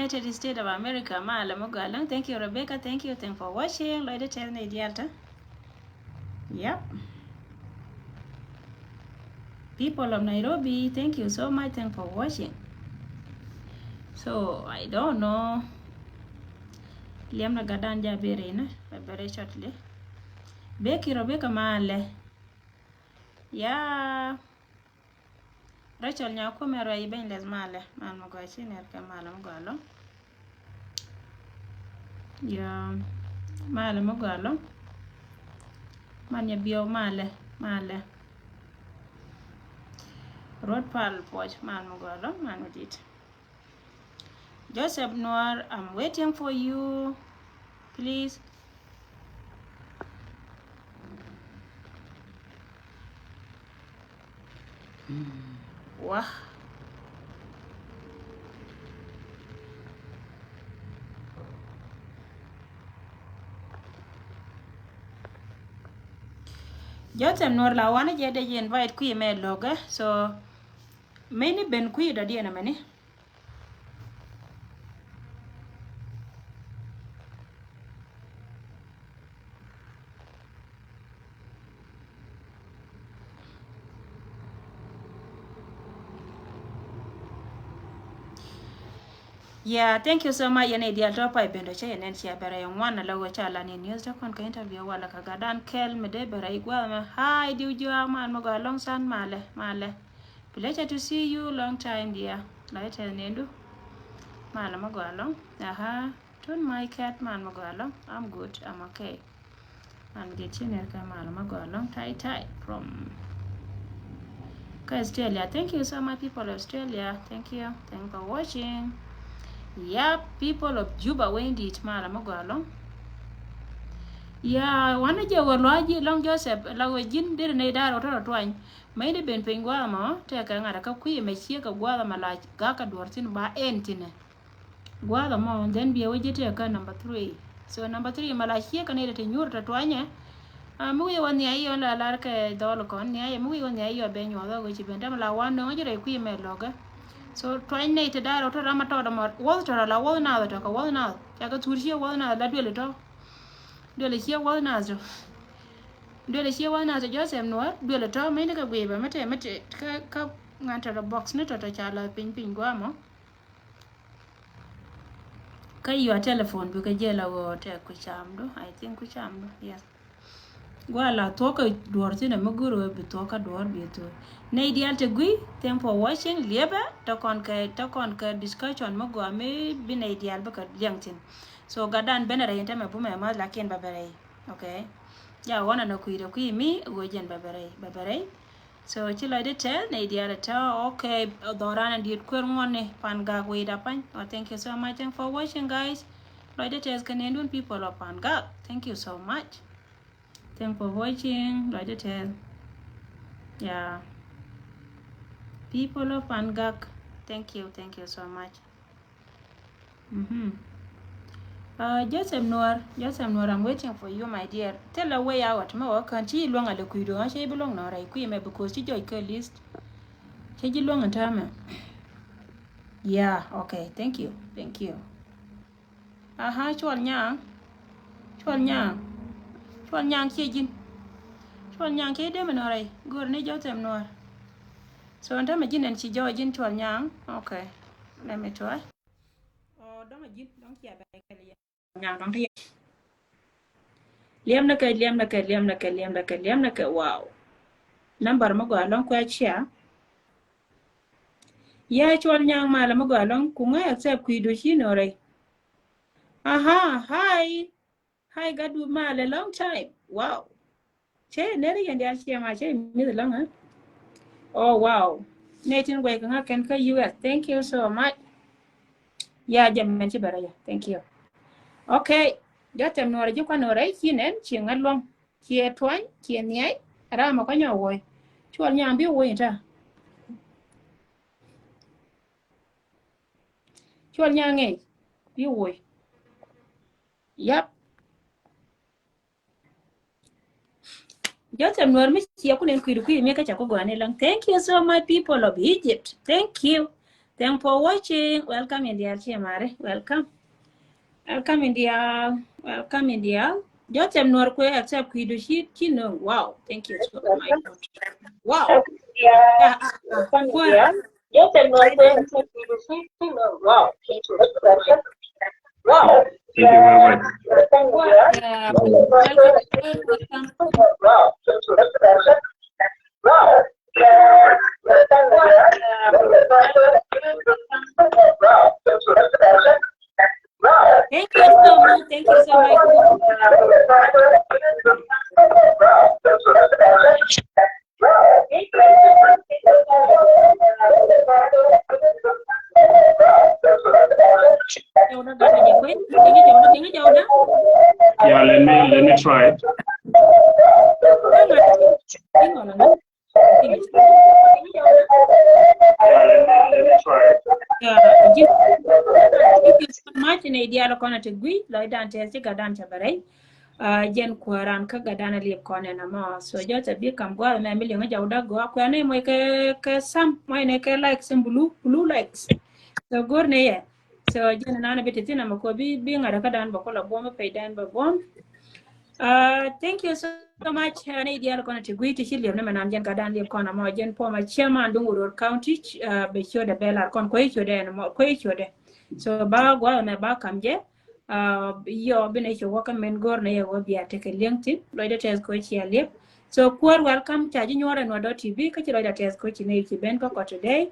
United States of America. Thank you, Rebecca. Thank you for watching. Lloyd tell me Diaal. Yep. People of Nairobi, thank you so much. Thanks for watching. So I don't know. Liam na gadan ja berena, very shortly. Becky Rebecca Male. Yeah. Rachel nyakumero iben les male. Man mo go chiner ka male mo galo. Yeah. Male mo galo. Man ya bio male. Road pal poch man mo galo. Man with it. Joseph Noir, I'm waiting for you. Please. Wah. Joseph Noir la wana jede invite ku email loga. So many ben ku da dia na mani. Yeah, thank you so much. Yene Diaal topa ibendo che yenen chia bera yung wana lawa chala ni news to kon ka interview wala ka gadan kel mede bera igwa ma hi diu jua man mo ga long san male. Pleasure to see you long time dear. Lai tell nendu. Male mo ga long. Aha. Turn my cat man mo ga long. I'm good. I'm okay. And get in ka male mo ga long tie from Australia. Thank you so much people of Australia. Thank you. Thanks for watching. Yeah, people of Juba went it mala magalo. Yeah, one je warwaji long Joseph la wajin dir ne daro to twany. May de ben pengwa ma te ka ngara ka kuyi me chia ka gwala mala ga ka dortin ba entine. Gwala mo then be wajite ka number 3. So number 3 mala chia ka ne de nyur ta twanya. Mu ye wani ayo la lar ka dolo kon ne ayo mu ye wani ayo be nyodo go chi benda mala wan no jere kuyi me loga. So trying to die or rama to the more water la wall now to a wall now. Jaga turshia wall now that will it all. Do the here wall now. Do the here one as a Joseph Noir, do the top make a wave, mate, cup, enter a box net at a child ping guamo. Kay your telephone because yellow or take which I think which yes. Gwala toka duarte na maguru be toka door be to. Nay Diaal te gui, thank for watching lieba tokon ka discussion mo go me bi nay Diaal baka liangtin. So gadan benere yenta me bume ma lakin babere. Okay. Ya wana no kuira kui mi gojen babere. So chila de tell nay Diaal ta okay dorana dit kwer ngone pan ga goida pan. Oh, thank you so much and for watching guys. Like the test Canadian people of Panga. Thank you so much. Thanks for watching. Like the tell. Yeah. People of Pangak. Thank you so much. Joseph Noir, I'm waiting for you, my dear. Tell a way out. Ma can't you long at the kudo? She belong now, right? Queen, because she joined her list. She long and time. Yeah, okay. Thank you. Chuan Yang, Kijin. Chuan Yang, Kidem, and alright. Good, Joseph Noir. So I'm time and she joined Chuan Yang. Okay, let me try. Oh, don't care about Liam na wow. Number mo go along kwa chia. Yeah, Chuan Yang mala mo go along kunga accept kuido chino right. Aha, hi, gadu mala long time. Wow. Che neri and the ma che middle long, huh? Oh wow. Nathan waking up can US. Thank you so much. Yeah, Jamen Chibaraya. Thank you. Okay. Jotem Nueri ju kan ore chinen chinga long. Chie twan, chie nyai, rama ko nyawoy. Chuan Yang bi woy ta. Chuan Yang bi woy. Yep. Jotem Nueri mi chia kunen kuidu me ka chako gwane lang. Thank you so much people of Egypt. Thank you. Thanks for watching. Welcome India Chiamare. Welcome. Welcome India. Welcome India. Just am not quite accept Kidushi. Chino. Wow. Thank you so much. Wow. Yeah. Welcome India. Just am not quite accept Kidushi. Chino. Wow. Thank you. Wow. Thank you very much. Yeah. Welcome. Wow. Wow. Thank you so much. Thank you so much. Yeah, let me try it. Thank you so much. In idea lo kona tegui lo idan te gadan tabare. Jen kuaran ka gadana li kone na ma so jota bi kam gwa na mi lenga jawda go ko ne mo ke sam mo ne ke like some blue likes so gor ne ye so jen na na bititi na ko bi ngara ka dan ba ko la bom pe dan ba bom thank you so much ne idea lo kona tegui ti shili ne manan jen gadan li kona ma jen po ma chairman dungu county be shoda bela kon ko chode no ko chode so ba gwa na ba kamje yo bine cho waka men gor na yo bia take LinkedIn loida test ko chi alip so kuar welcome cha ji nyora no tv ka chi loida test ko chi ne chi ben ko today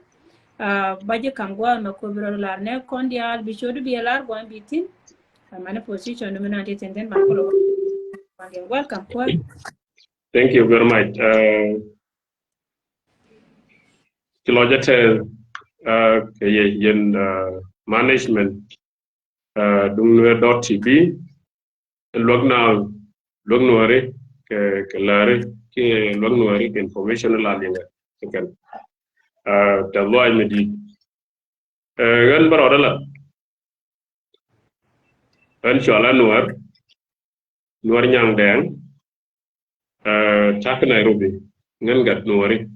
baje kam gwa no ko biro la ne kondial bi chodu bi lar gwa bitin mana position no menante tenden ma ko welcome kuar Thank you very much. Kilojate yen management Nueri.tv log Nueri ke lare ke log Nueri ke information la linga kan ta loy medi gan baro la an chola Nuer nyang deng tak Nairobi ngan gat Nueri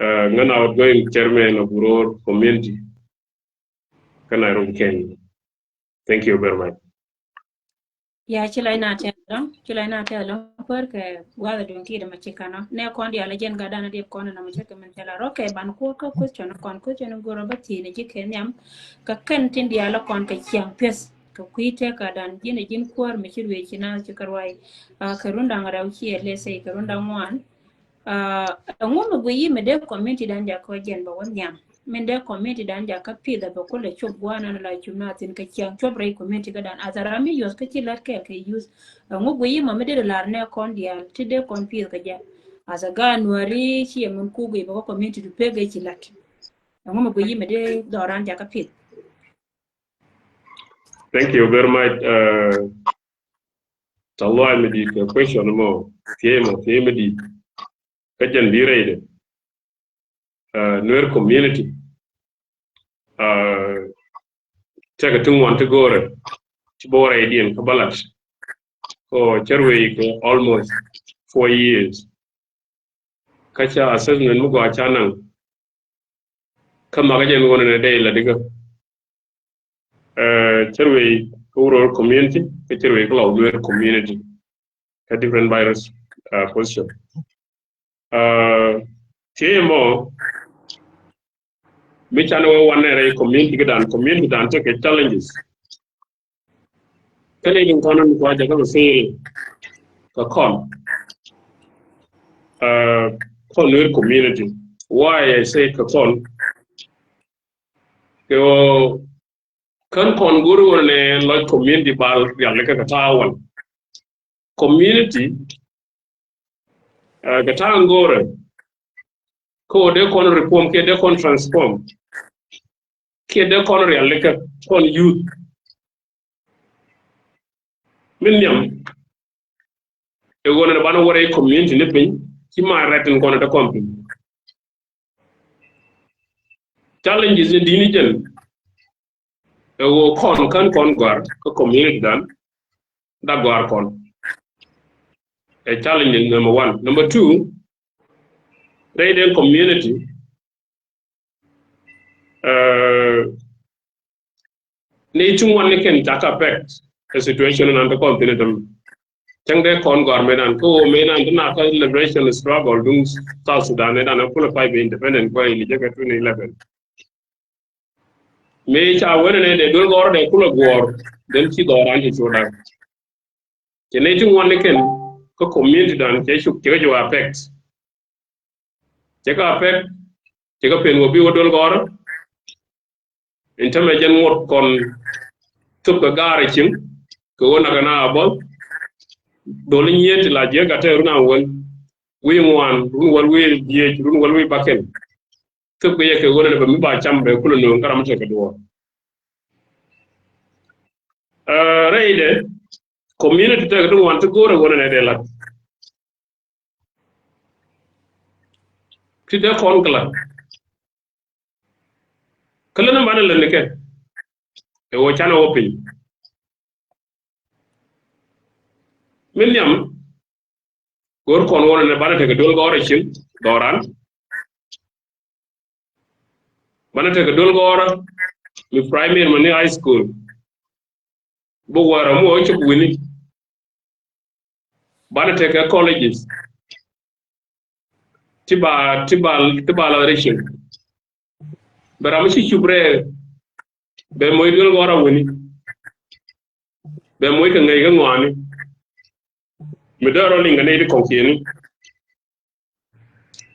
ngan outgoing chairman of rural community kan Nairobi Kenya. Thank you very much. ya chilai na telo porque wala don kida machikano ne kondi ala jen gadana de kono na machika mentela roke ban ko ka question kon question goro bati ne jiken yam ka kan tindi ala kon ka chiang pes ka kuite ka dan jine jin kuar me chirwe china chikarwai ka runda ngara uchi ele sei ka runda ngwan ngum go yi me de community dan ja ko jen ba won yam men de community dan ja ka pida ba ko le chob gwana la chumna tin ka chiang chob rai community ga dan azarami yos ka chilat ke use ngo go yi ma me de lar ne kon dia ti de kon pil ka ja azaga Nueri chi mun ku go ba community du pege chilat ngo go yi me de doran ja ka pil Thank you very much. Talwa me di question mo tie di kajan direde Nuer community take a tung one to go to bore idea kabalat ko cherwe ko almost 4 years kacha assessment mu go chanang kama kajan wona ne day la diga cherwe rural community ke cherwe ko Nuer community a different virus position TMO which I know one area community dan take challenges kale in konon ko jaga say ka kon Nuer community why I say ka kon ko kan kon guru ne lo community bal yalle ka tawal community ka tangore ko de kon reform ke de kon transform ke de kon yalle ka kon youth minyam e wona bana wore community ne pin ci ma retin kono de kompi challenges in dini jël e wo kon gor ko community dan da gor kon a challenge number 1 number 2 they then community ne chung one can take affect the situation in the continent. Chang de con government and co main and na liberation struggle dung South Sudan and a full of independent by in 2011. Me cha when they do go de full of war, then she do around each other. Genetic one can co community dan che should take your affect. Check affect, check up in will be what will go. Intermediate what con took a garage go on a gana above. Dolin yet la je ga te runa won wi ngwan run wal wi je run wal wi baken to ko yake wona ba mi ba chambe kulo no ngaram te ko do reide community te do want to go to wona ne de la ti de kon kala na manal ne ke e wo chana wo pin min yam gor kon wona ne bana te ko dol gore chin doran bana te ko dol gore mi primary mani high school bo wara mo ci wini bana te ko colleges tiba la rechen bara mi ci chubre be moy dol gore wini be moy ka ngay ga ngwani mi daro linga ne di konkieni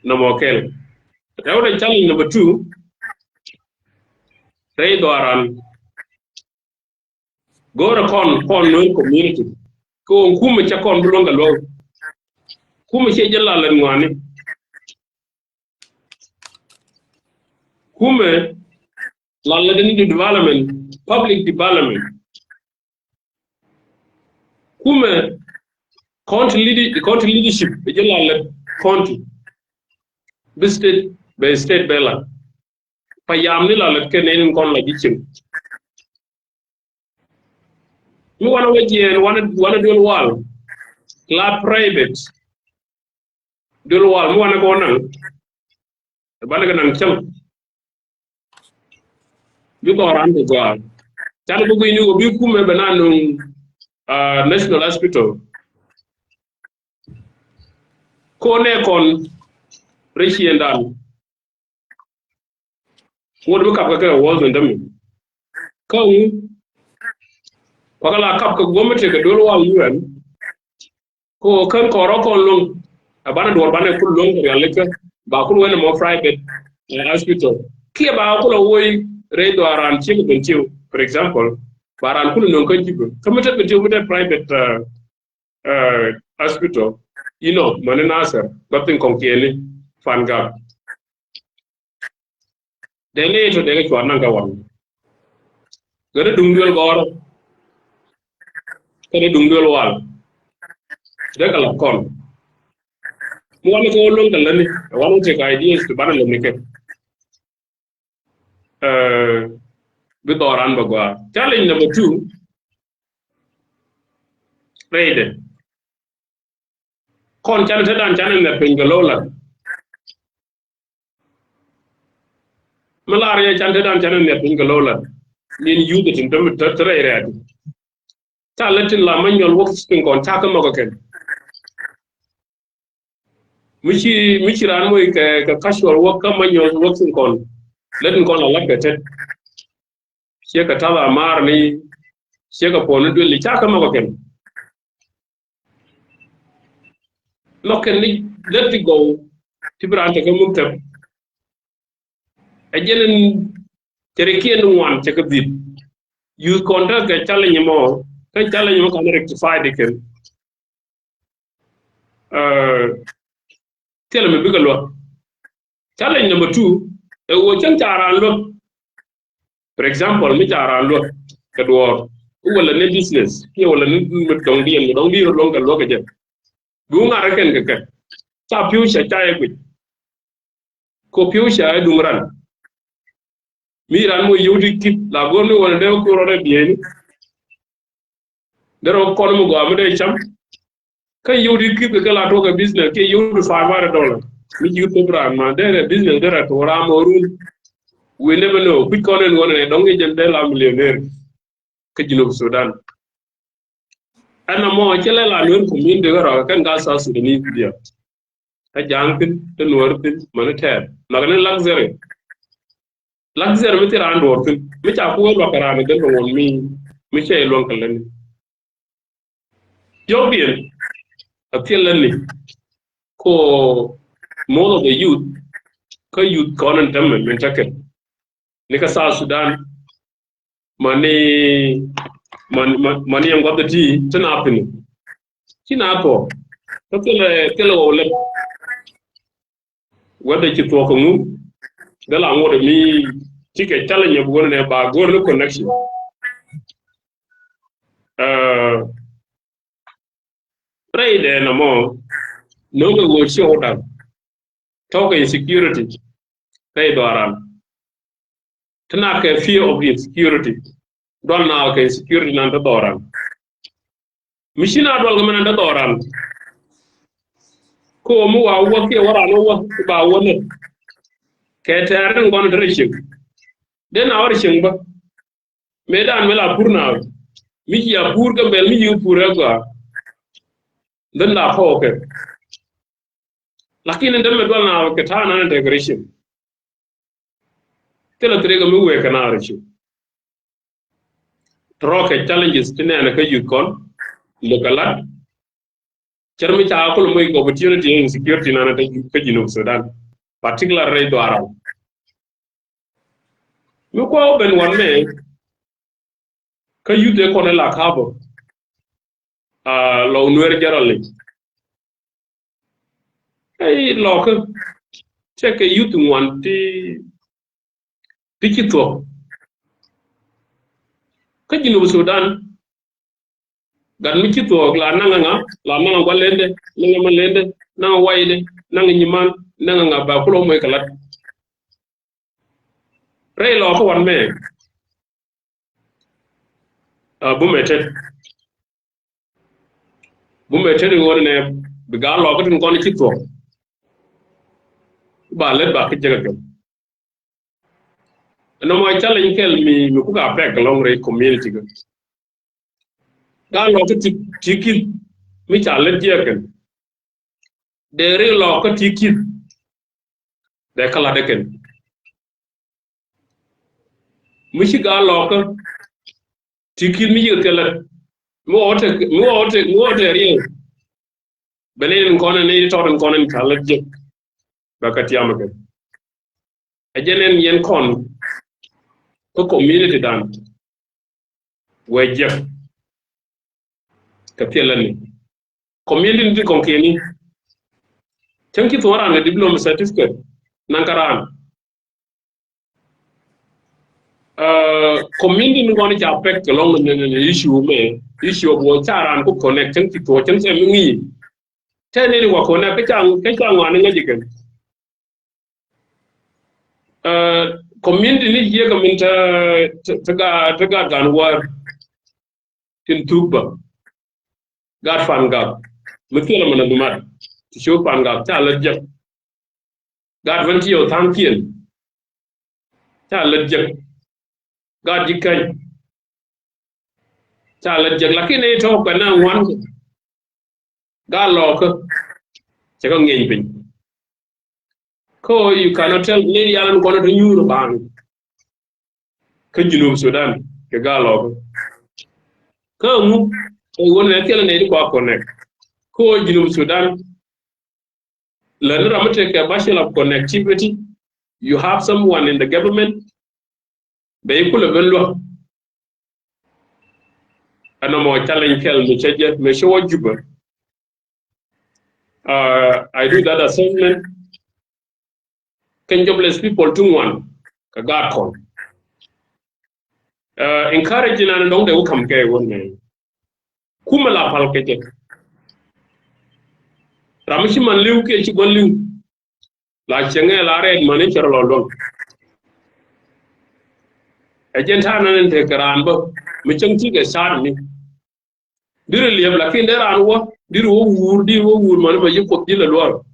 na mokel tawda challenge number 2 rey doran gora kon no community ko kuma cha kon bulonga lo kuma che jalla lan ngani kuma la den development public development kuma county leadership jalla la county be state bella payam ni la kenen kon la gicin mi wana wajien wana dol wal la private dol wal mi wana ko nan balaga nan cham bi ko rande go tan bu ni go bi kume bananu national hospital ko ne kon rechiendan wod bu kap ka wol ndam ka wakala kap ka gomete ka dol wal UN ko kan ko ro kon long abana dor bana kul long ko yalle ka ba kul wona mo private hospital ki ba ko lo woy re do aran ci ko ci for example baran kul non kan jibo kamata ko jibo de private hospital manena sir nothing konkieni fanga dele to dele ko nanga won gade dungol goro kade dungol wal de kala kon mo wala ko lon dal ni wala take ideas to banal ni ke bi doran bagwa challenge number 2 reide kon challenge dan challenge na pengalola malaria challenge dan challenge na pengalola nin yuga tin dum tare readi talatin la manual works pin kon taka mako ken michi ran moy ka casual work ka manual works kon ledin kon la labete she ka tala marni she ka ponu doli taka mako ken loken ni let it go tibrante ka mum tab ajenen tere kien wan te ka bit use contract ka challenge mo kan rectify de ken tell me bigalo challenge number 2 e wo chan taran lo for example mi taran lo ka dor wala ne business ke wala ne dong di lo ka lo ka je bu ngara ken ka cha piu cha cha e ko piu cha e dumran mi ran mo yudi kit la gorno wala de ko rore bien dero kon mo go amade cham kay yudi kit ka la to ka business ke yudi $500 mi yu to brand ma de business de to ra mo run we never know which corner one and don't get a millionaire Kajino Sudan. And a more Chelala learn community or can gas us in the India. A junkin, the Nueri, monetary, not a luxury. Luxury with your hand working, which are poor locker around them on me, Michael Lonkel. Jovian, a Tilani, co more of the youth, co youth corner them and jacket. Nika South Sudan, money and got the tea, turn up in Chinapo. Whether you talk on the lang of me, ticket telling you one about go connection. Right there, no more. No go show that. Talk insecurity. They do around. Tanaka fear of insecurity. Don't now insecurity and the Doran. Machina Dolman and the Doran. Ko mu wa work here, what I know about one. Kataran gone to then our chamber. Medan Mela Purna. Miki a Purga Bel, you Puraga. Then la poker. Lucky in the middle now, Katana and decoration. Tell a trigger move a canary. Rocket challenges to Nana Yukon, look a lot. Chermicha Apple make opportunity and security in another Kajino Sudan, particularly to Arab. Look open one man. Can you take on a lack harbor? Low Nueri Gerald. Hey, locker. Check a youth one tea. Pick it up. Kajino Sudan. Gan mi ci tok la nanga walende nanga malende nanga wayde nanga nyiman nanga ba ko moy kalat rey lo ko wan me bu mete won ne bi ga lo ko tin ko ci tok ba le ba ki jega gam no mo challenge kel mi ku ga pek long rey community ga lo ko tikil mi challenge jeken de re lo ko tikil de kala de ken mi ci ga lo ko tikil mi yekela mo ote re benen kono ne to don kono kala je bakati amaka ajenen yen kon ko community dan wajja kapelani community kon keni tanki to warana diploma certificate nankaran community ni goni ja pek long ne issue bo charan ko connect tanki to tan se mi tane ni wako na ka ngwana ngaji ken community ni ye kaminta taga ganwar tin tuba God fan God. Mutila manadumar. To show fan God. Talajak. God went to your tankian. Talajak. God jikan. Talajak. Lakin a talk and now one. God lock. Check on game. Ko you cannot tell Lady Alan going to you the band. Could you know Sudan? Kagalog. Come. One tell an connect. Ko Junub Sudan. Learn Ramatek a bachelor of connectivity. You have someone in the government. They could have been and no more challenge tell me show Juba. I do that assessment. Can jobless people to one? God call. Encouraging and don't they will come care one man. Kumala palkete Ramishi man liu ke chi bon liu la chenge la red man e chero lon agenta nan te karan ba mi cheng chi ke sar ni dire liam la kin deran wo dire wo wur man ba yiko dile lo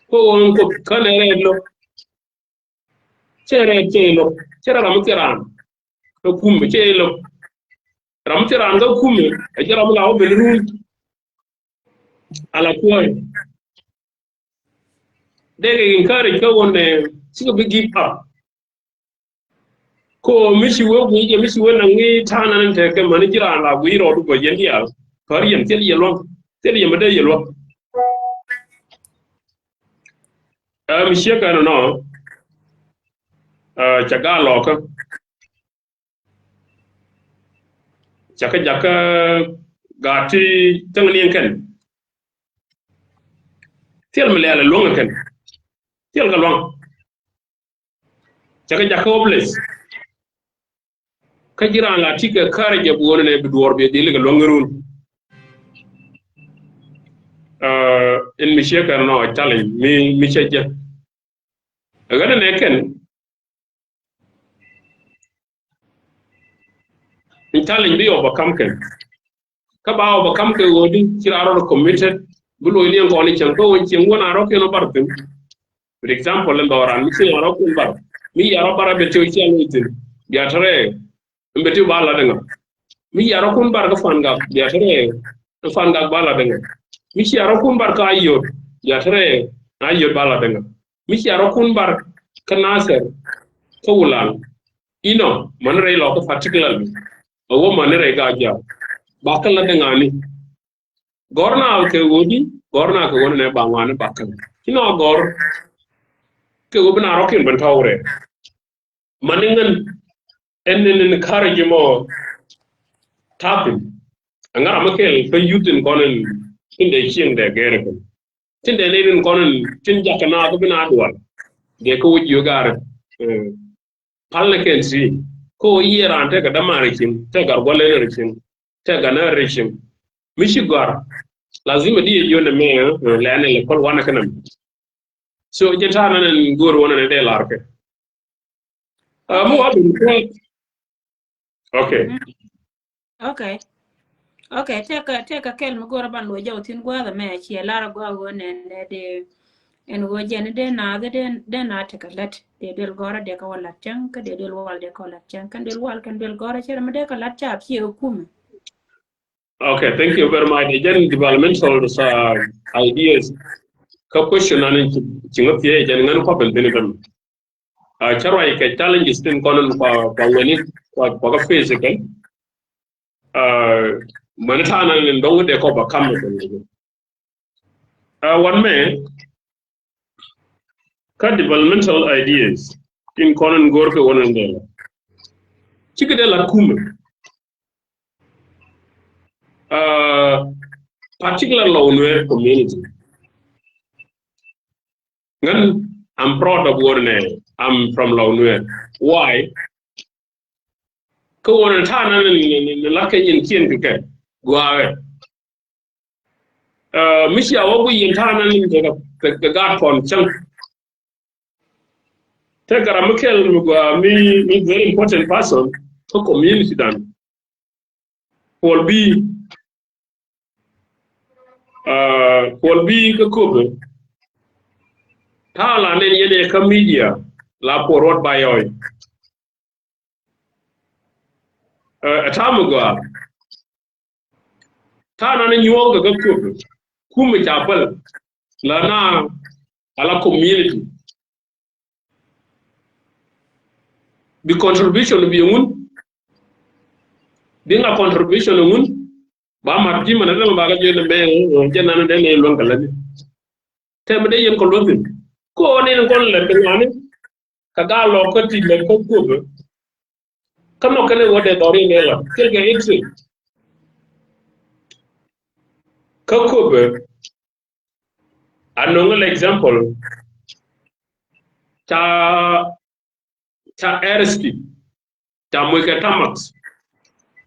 ko on ko kale red lo chere chelo chere ramtiran ko kum chelo ramtiran ga kum e jara mala o belru ala koy they encourage go on sigo big give up ko misi wo ni misi wo na ngi tana nan te ke mani jira la wi ro du go yendi al parien tel yelo tel yemade yelo mi sheka no chaga loka chaka jaka gati tangni ken tel mi lele longa ken tel ga long chaka jaka obles ka jira la tika kare je bu wonne bi dor be de ga longarun in mi sheka no challenge mi cheje ga ne ken in challenge bi overcome ken ka ba overcome ke wodi kiraro committed bulo ni ko ni chan ko won chen wona ro ke no bartin for example len doran mi se ro kun bar mi ya ro bara be to chen itin ya tare mbeti bala denga mi ya ro kun bar ga fanga ya tare fanga bala denga mi ya ro kun bar ka ayo ya tare ayo bala denga mi ya ro kun bar ka naser ko wulan ino man re lo ko particularly awo man re ga ja bakal na denga ni gorna ke wodi gorna ke wona ba ngane bakal kino gor ke wobna rokin ban tawre maningen enen courage mo tapin angara makel fa yutin konen tinde chien de gere ko tinde nen konen tin jakana ko bina adwal de ko wodi yogar palle ken si ko yirante ga damare kin te gar golle rekin te ga na rekin mishi gar lazima di yone me lane le kol wana kanam so jetana nen gor wona ne de larke mo adu okay Okay, take a kel mo gora ban lo jaw tin gwa me chi lara gwa go ne de en go jen de na de na te ka let de del gora de ka wala chan ka de del wal de ka wala chan kan del wal kan del gora chere me de ka lat cha pye kum. Okay, thank you very much. Again, developmental ideas. Ka question anin chingapi jan ngan ko ben ben. Charwa ke challenges tin konon pa ngani pa ka physical. Manata nan ndongo de ko ba kam ben. One man ka developmental ideas tin konon gorke wonan de. Chikide la kume. Particular law Nueri community. I'm proud of what I'm from Nueri. Why? Because when I'm lucky in Kien Kike, go away. Misha, what we in Tana the God from Chunk. Take a Michael, me very important person for community done. Will be the couple. Tala ne yene ka media la porot by yoy. A time ago, Tana ne nyuwa ga couple. Kuma chapel la na ala community. The contribution be un being a contribution un ba marji mana na ba ga jene be jenana de ne lon kala ni. Tembe yen ko lodin. Ko ne kon le be ngani ka ga lo ko ti le ko ko kama kale wode dori ne la kelga exit ka ko be anong example ta RSP ta mo ka tamax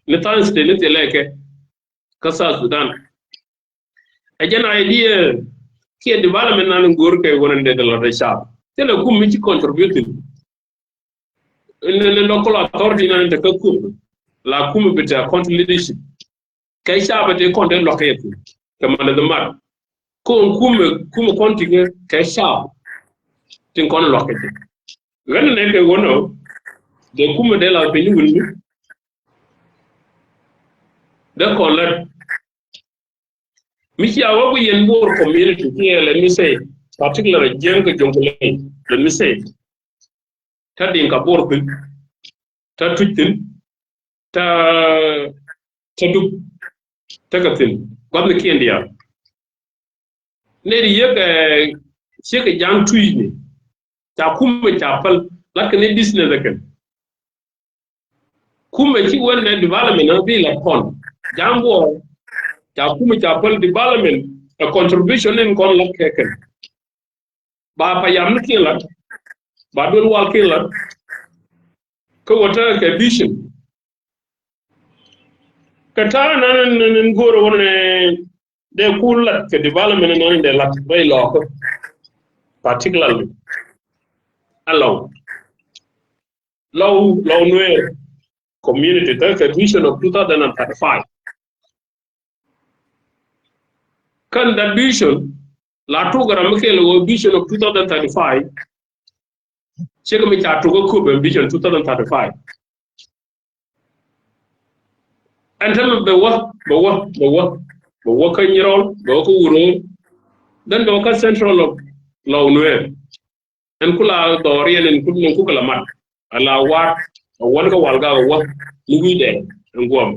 ne tan ste ne teleke ka sa Sudan ajana idea ki development nan ngor kay wonande de la resha tele kum mi ci contributing le local authority nan de ka kum la kum be ta country leadership kay sha ba de konde lokayet ke man de mat ko kum kontinue kay sha tin kon lokayet gan ne ke wono de kuma de la pe ni wulu de ko la mi ci awa bu yen bor community here let me say particularly jeng jongle let me say ta din ka bor bin ta tutin ta ta du ta katin gwamna kiyandiya ne ri yega sheka jang tuyi ne ta kuma ta fal lak ne business da kan kuma ci wannan development na bi la kon jambo ta kuma ta fal development a contribution in kon la keken ba pa yam ni la ba dol wal la ko wata ka vision ka ta nan goro wonne de kulat ke development nan de lat bay lo ko particularly allow low Nueri community the vision of 2035 kan that vision la to garam ke lo vision of 2035 chega mi ta to ko vision 2035 and tell me be wa kan yirol be ko wuro dan do ka central of low Nueri en kula dorien en kula ku kala mat ala wat won ka walga wa lugi de ngom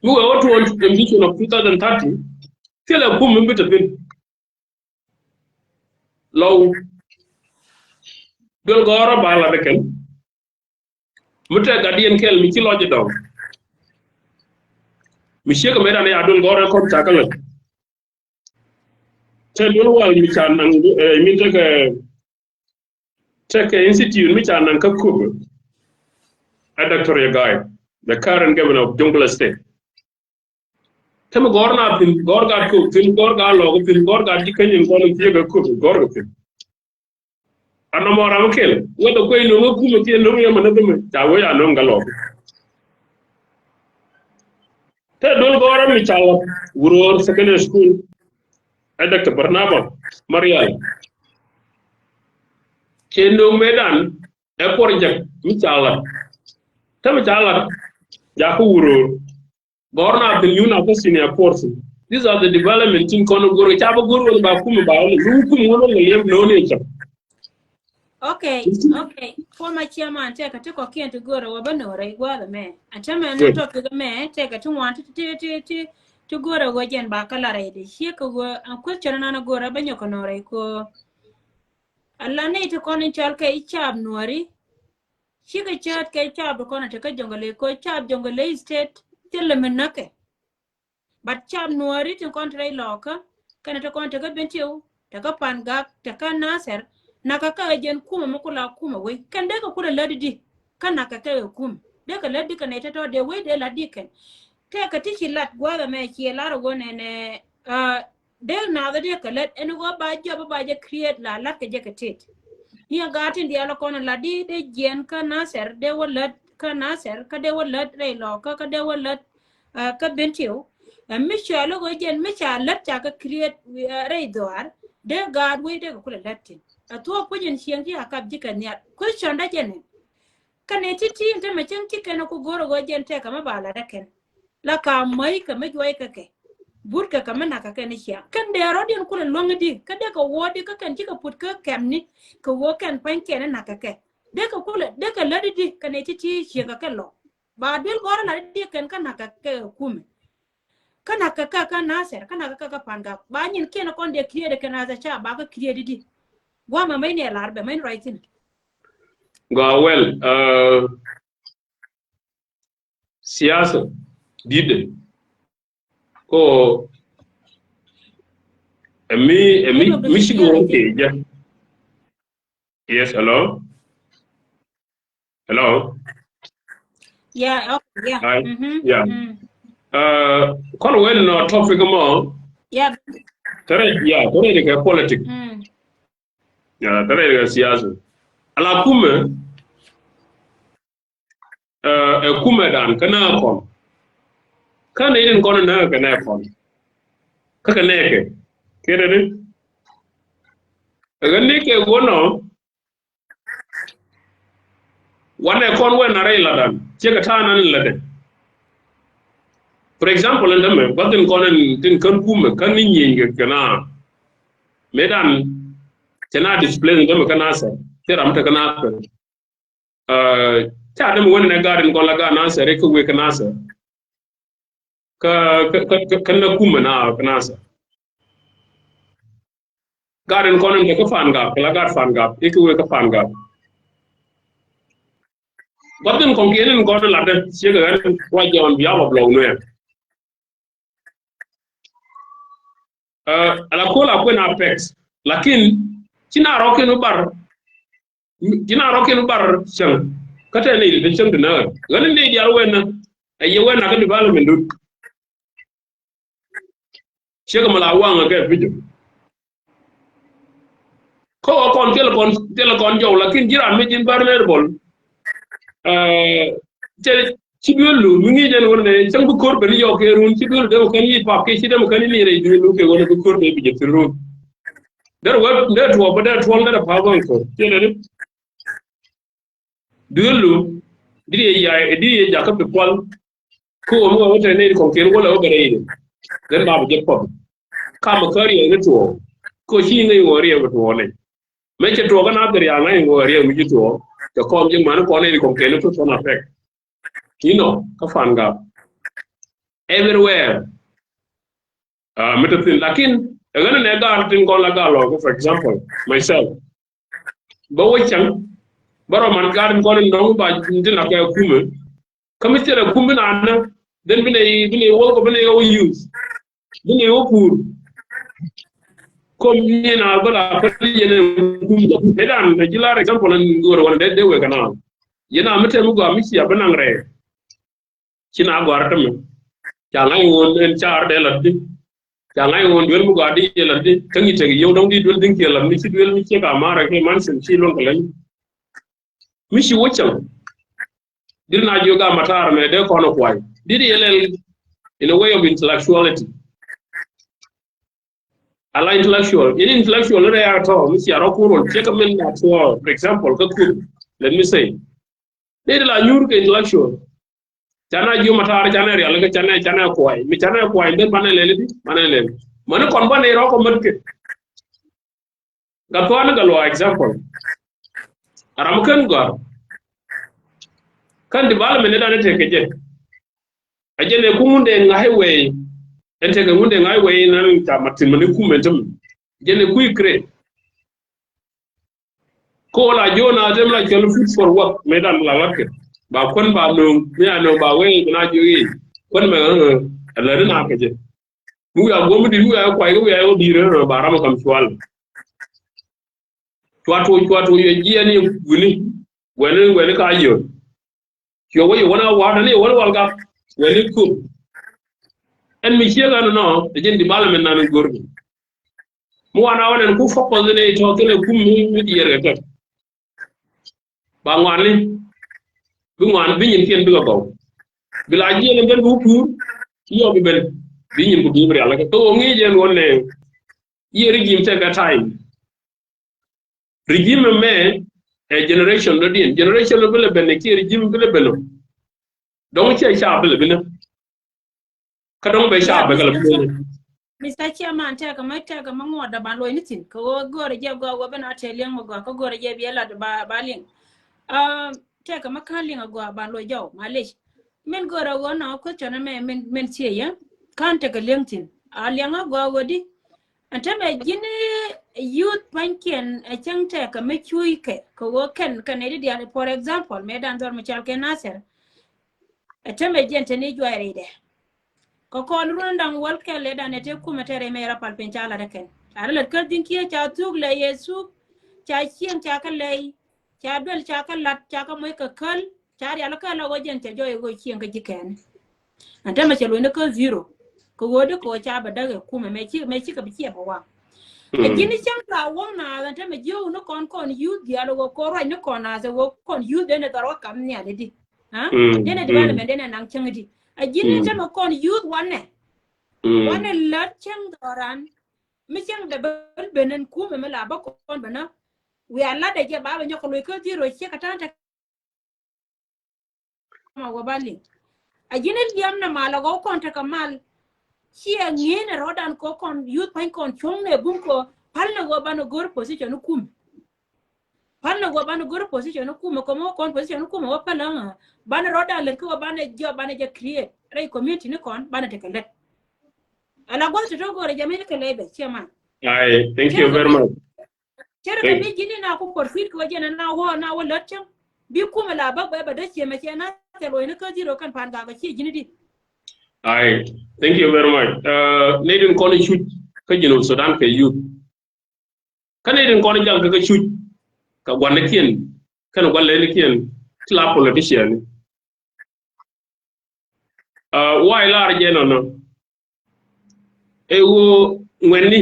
mu wa to ambition of 2030 kala kum mi betapin law dol goro bala de ken muta gadien kel mi ci loje daw mi sheka me dane adol goro ko takala te dol wal mi chan nang mi take institute mi chan nang ka kub a Dr. Yagai the current governor of Jonglei State tem gorna pin gorga ko pin gorga logo pin gorga dikanyen ko no tiega ko gorga pin anno mora makel wodo koy no ko kuma tie no yama na dum ta wo ya no ngalo te dol gora mi chawa wuror secondary school ay Dr. Barnaba Marial kendo medan e project mi chawa tam chawa ja ko wuror gorna the yuna ko senior person these are the development in kono goro chaba goro ba kuma ba lu kuma wono lem no ne cha Okay. Former chairman take a tick or can't go to Wabanora, Guada me. And tell me, not talk to the man, take a 2 1 to go to Wajan Bacalare. She could go and question on a go to Banyoconore. Alane to Conin Chalka chab Nueri. She could chat K chab Cona to Jungle, co chab Jungle state till the Menake. But chab Nueri to contrary locker, can it go to Bentiu, take up and gag, take a nasser. Nakaka jen kuma makula kuma we kan daga kula ladidi kan nakaka kum daga laddi kan ita to de we de laddi kan ta ka tishi lat gwada me ki lara gone ne de na da de ka lat en go ba je create la lat ka je ka tet ni ga tin dia la kono laddi de jen ka naser de walad ka naser ka de walad re lo ka de walad ka bentiu mi cha lo go jen mi cha lat ta ka create re doar de god we de kula latin a to kujin shiyanki a kap jikan ya question da jene kane titi inte me chen tike no ku goro go jen te kama bala da ken la ka mai ka me joy ka ke bur ka kama na ka ken shiya kan de rodin kula longdi ka de ka wodi ka kan jika put ka kemni ka wo kan pan ken na ka ke de ka kula de ka ladi kane titi shi ka kello ba dil goro la di ken kan na ka ke kume kana ka naser kana ka panga ba nyin ken kon de kriye de kana za cha ba ka kriye di Wama main ya larbe main writing. Go well. Siyasa did ko emi shigo okay yeah. Yes, hello. Yeah, okay, yeah. Hi. Yeah. Kono well no topic mo. Yeah. Tare de politics. Ya tare de siyasa. Ala kume kume dan kana kon. Kana irin kono na kana kon. Kaka neke. Kere ne? Ga neke wono wane kon we na ray ladan che ka ta nan ladan for example and me badin konen tin kan kuma kan ni nyinge kana medan tana display ngam kana sa tera mta kana ta da mu wannan garin kon laga na sa re ku we kana sa ka kan na kuma na kana sa garin konen ka fan ga la gar fan ga iku we ka fan ga badin kon kenen kon ladan che ga wa jon biya ba blow no ala kola kwen apex lakin kina roke no bar chang kata ne de chang na ganin ne dial wena aye wena ka development do chega mala wanga ka video ko kon telecom jow lakin jiran me jin bar mer bol te ci biolu mi ngi den wonne chang bu kor be yo ke run ci biolu de kan yi pap ke ci dem kan ni re du lu ke wona bu kor be bi je ru der wa der to ba der to der pa gon ko tele ne biolu di ya ka be pol ko mo wota ne ko ke wala o gare ni der ba je pop ka ma kari ne to ko shi ne wori e to ne me ce to kana der ya ngai wori e mi to to ko je man ko ne ko ke ne to na fek kafanga everywhere metatin lakin agana ne ga tin ko la galo for example myself ba wachan baro man garin ko ne ndong ba ndina ka kume kamitere kume na na den bine wo ko bine wo use bine wo pour comme ni na bala ko yene kume edan na jila example an ngoro wala de we kana yena mete mu go amisi abanang re kina gwar tam jangai won en char de laddi jangai won wel mu gadi de laddi tangi tegi yow dong di dol dinki lam ni ci wel mi ci ka mara ke man sen ci lon kalen mi ci wocham dirna joga matar me de kono kwai didi yelel in a way of intellectuality ala intellectual re ya to mi ci aro kurol ci ka men na to for example ka ku let me say didi la nyur ke intellectual chana ju matar chana real ga chana kwai mi chana kwai den manele man kon bane ro ko matke ga to an ga lo example aram kan go kan development ne da ne take je ajene ku munde ngai we ente ga munde ngai we nan ta matin man ku mentum jene ku ikre ko la jona dem la jol food for work medan la lakke ba kon ba no mi ano ba we na joyi kon me la na ka je mu ya gomu di mu ya kwai mu ya di re ba ram kam swal twato yo jiani guni wani ka yo yo we wona wa na ne wala wal ga wani ku en mi chega no de jendi bala men nan gorbi mu wana wonen ku foppo ne to tele ku mi di yere ta ba ngwani bi ngwan bi nyin ken bi ga baw bila jene ben bu pour yo bi ben bi nyin bu dibri ala to ngi jen wonne yeri gim te ga time regime me e generation do din generation do bele ben ki regime bele belo donc ci cha bele bele ka don be cha be ga bele Mr. Chairman, take a mango da ban lo anything. Go je go ben atelier mo go je bi la da baling. Take a makaling go ban lo jo, malish. Men go ra wona question men tie ya. Can't take a LinkedIn. Alianga go wodi. And tell me gini youth pankin a chang take a mechuike. Ko ken edit for example, medan dor michal ken naser. A tell me gently you are there. Ko kon rundang walke le da ne te kuma tere me rapal penchala de ken ara le kadin kiye cha tug le yesu cha chien cha ka le cha bel cha ka lat cha ka moy ka kal cha ri ala kala wojen te joy go chien ka jiken anda ma chelo ne ko zero ko wode ko cha ba daga kuma me chi ka bi che ba e gini chang la wona anda me jo no kon youth dialo go ko ro ne kon na ze wo kon youth ne daro kam ne ale di ha ne development ne nang changdi a jini tama kon youth one lot chang doran mi chang de benen ku me la ba kon bana we ala de je ba nyoko lo ko tiro che katanta ma wabali ajine liam na mala go kon ta kamal chia ngene rodan ko kon youth pain kon chongne bunko palna go bano gor position kum palna go bano gor position kum ko mo kon position kum wa palanga bana rodan le ko bana jo bana je create ray community ni kon bana te kale ala go to go re jamil kale be chairman ai thank you very much chere ka mi jini na ko profit ko jena na wo lotcham bi kuma la ba ba da ce mace na te lo ne ka jiro kan fan ga ci jini di ai thank you very much ne din ko ni shoot ka jino Sudan ka youth kan ne din ko ni jang ka shoot ka gwanna kien kan gwalle ni kien la politician why la je no e wo ngwenni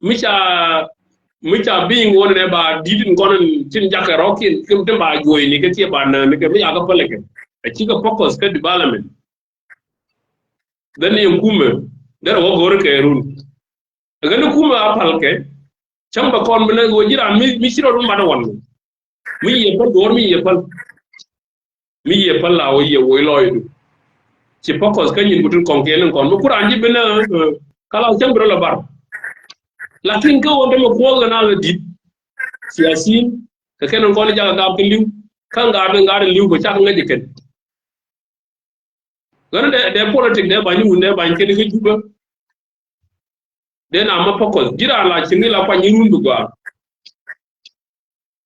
micha being one ne ba didin konon tin jaka rokin kim tin ba joy ni ke ti ba na ni ke mi aga paleke a chika focus ka development dan yin kuma dar wo gore ke run ga ni kuma apalke chamba kon bena go jira mi siro dum bana won mi ye pal dor mi ye pal la wo ye wo loydu ci focus ka nyin butun kon kenen kon mo kuranji bena kala chambro la bar lakin ko wonde mo ko ga na la dit siasi ka kenen ko jaga ga ko liw kan ga be ngare liw ko chaka ngaji ken gana de politique de bani wunde ban ken ga juba de na ma focus jira la chini la kwa nyirundu gwa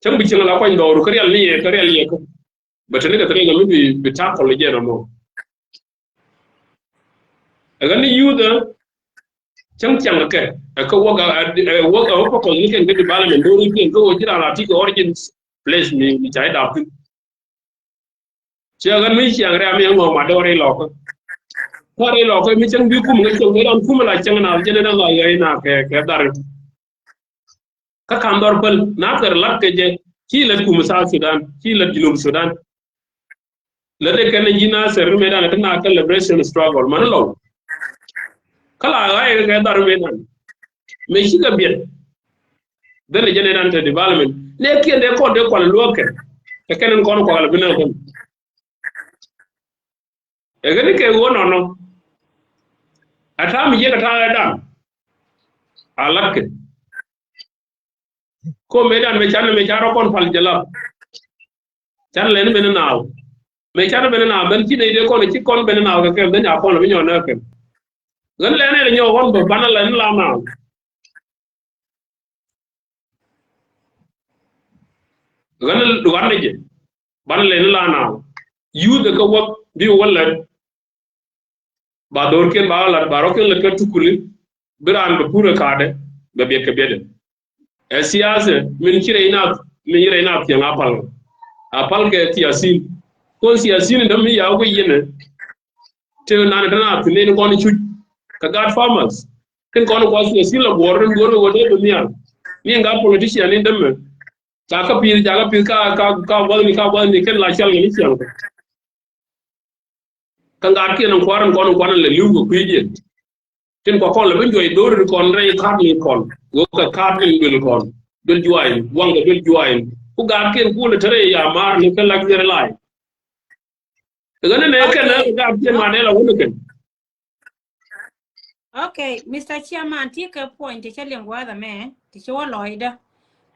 chambi chini la kwa ndoru karial ni ko batene ga tare ga mi bi ta ko le jeno mo gani yuda chang ke ko waga ko ko ni ken de development do ni ken ko jira la ti origins place ni chai da pin che gan mi chiang ra mi ngo ma do re lo ko mi chang bi kum ngi chang ran kum la chang na je na la ye na ke dar ka kam dor pal na ter lat ke je ki la kum sa Sudan ki la junub Sudan la de ken ji na ser me da na ka liberation struggle man lo kala ay ga dar me nan me shi ga biet de le jene nan te development ne ki de ko lo ke kenen ko ko la bina ko e ga ni ke wono no ata mi je ka ta da alak ko me dan me charo kon fal jala chan len ben naaw me charo ben naaw ben ci de ko ci kon ben naaw ka ke ben ya kon bi ñoo na ke gan lene ñoo won ba banal len la naaw ganal du warne je banal len la naaw yu de ko wak bi wala ba dor ken ba la ba ro ken le ka tukuli biran ba pura kade ba be ke bede e siyasa min yire ina ti apal ke tiasin ko siyasin da mi ya go yene te na na ne ko ni chu ka god farmers ken ko no ko siyasin la gor de dunia ni nga politician ni dem ta ka pir ka wal ni ken la chal ni siang ka nga ke non ko le liu ko yi tin ko kon le ben joy dor kon rey khat ni kon go ka khat ni bil kon dul juwaay wanga dul juwaay ku ga ken ku le tere ya mar ni ka lak jere lay gane ne ken ga ken ma ne la wonu ken okay Mr. Chairman take a point to tell you the man to show loida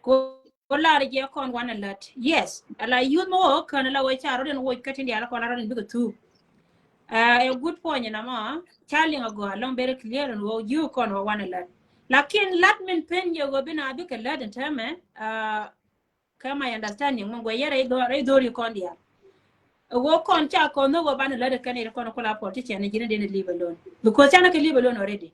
ko la je kon wana lat yes ala you mo kan la we charo den wo katin ya la kon ran bi tu a good point na ma charling ago long very clear and wo you kon wana lat lakin lat men pen yo go bina bi ka lat tame kama I understanding mo go yere do ri kon dia wo kon cha kon no go bana lat kan ire kon ko la politician ni jine den leave alone because chana ke leave alone already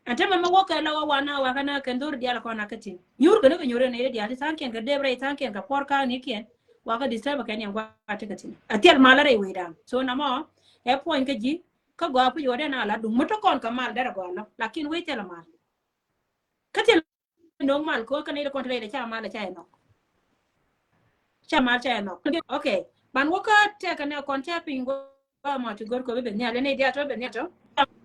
antama mo wo ka la wana wa kana kan do dia la kon akatin nyur ko no nyure ne dia tan ken ga debre tan ken ka porka ni ken wa ka disturb kan yan wa atakatin atiel malare we dan so na mo e point ka ji ka go apu yode na la du moto kon ka mal dara go la lakin we tela mal katel no mal ko kan ire kontre de cha mal cha no okay ban wo ka te kan ne kon te pingo ba ma to gor ko be ne ale ne dia to be ne to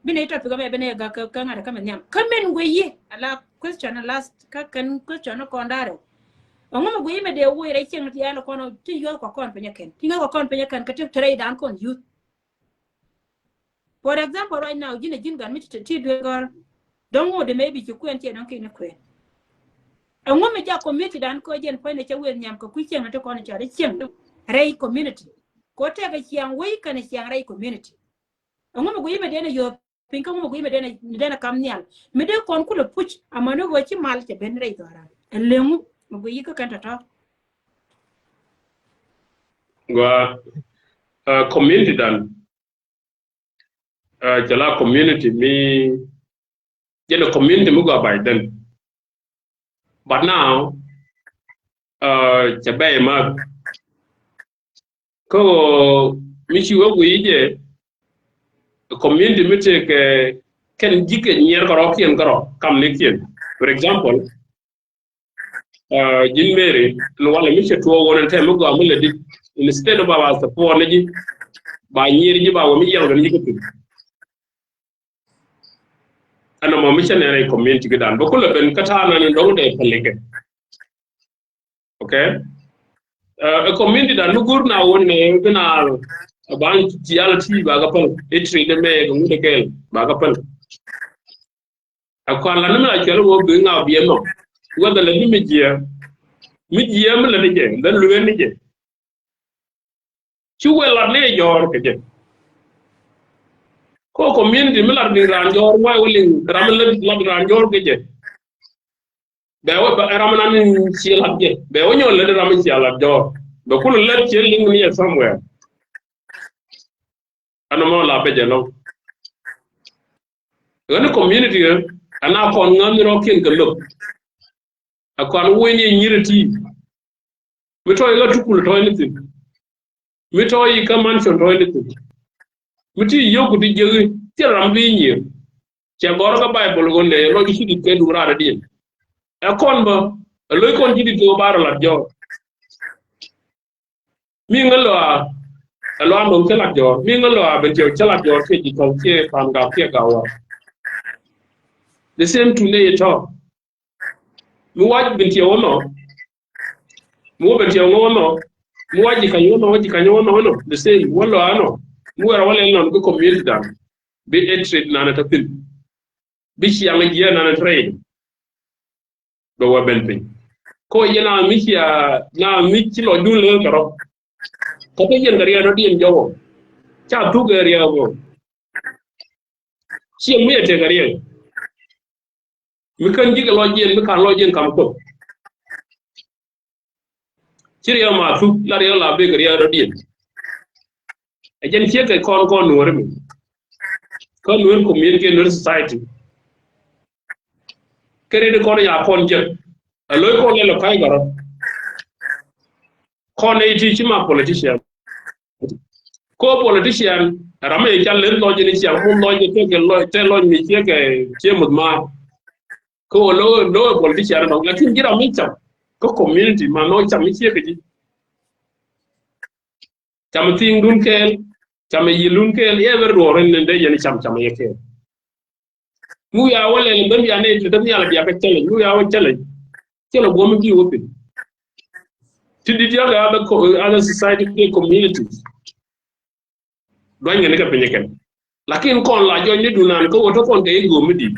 bine to pigo be ne ga ka ngara ka men nyam kamen we yi ala question last ka kan question ko ndare Ongo go yime de wo ire chen ti ala kono ti yo ko kon penya ken. Ti ko kon penya ken ka ti trade dan kon youth. For example, right now, jin gan mit ti do gor. Don't wo de maybe ki kwen ti don kin kwen. And when me ja community dan ko jen point ne chewen nyam ko ku chen to kono cha de chen rei community. Ko te ga chiang we kan chiang rei community. Ongo go yime de ne yo pinka mo go yime de ne kam nyal. Me de kon ku le puch amano go chi mal te ben rei dora. Lengu mo go yika kan ta. Go community dan jala community me jela community mu go by then. But now chabe ma ko mi chi wo ije community mi te ke ken jike nyer ko kien ko kam ne kien. For example jin mere no wala mi che to wonen te mu go amule di instead of our support ne ba nyeri ji ba wo mi yel gan jike ana mo mi chene community gidan ba kula ben kata na ndo de peleke okay a community da nugur na wonne bina ban reality ba ga pal etri de me ga mu de kel ba ga pal akwa la nima kelo wo bi nga bi no wo da la mi jia mi la de je dan lu wen je ci wela ne jor ke je ko community mi la ni ran jor wa woni ram la ran jor ke je be wo ram na ni ci la je be wo ñol la ram ci la jor be ko la ci li ni somewhere ana mo la be je no woni community ana kon ngam ro ken ke lop akon woni nyirati mi to la tukul to ni tin mi to yi ka mansion to ni tin mi ti yoku di je ti ram bi nyir che gor ga bible gonde lo ci di ke du ra di akon ba lo kon ci di do bar la jo mi ngalo lo am ke la jo mi ngalo be je che la jo ke di ko ke pam ga ke ga wa the same to ne to mi waj bin ti wono mo be ti wono mo waji kan yo no the same wallo ano mo wara wala non ko community dan be trade na na tapil bi ci am ngi na na trade do wa ben pin ko yena mi ci na mi ci lo dun le karo ko to yen gariya no dien jowo cha tu gariya go ci mu yete gariya mi kan jiga lo jen mi kan lo jen kam ko ciriya ma tu la re la be gariya do dien e jen ci ke kon nuori mi kon nuori community no society kere de kon ya kon je aloy ko le lo kai garo kon e ti ci ma politician ko politician rama e challe lo je ni ci am lo je ke lo te lo mi ci ke ci mud ma ko lo politician no la tin gira mi cham ko community ma no cham mi ci ke ji cham ting dun kel cham yilun kel ever do ren ne de cham ye ke mu ya wala le ben ya ne te ya la ya ke tele mu ya wa tele bo mi bi wopi ti di ya ga ko other society communities do ngene ka penye ken lakin kon la jo ni dunan ko woto kon ke go mi di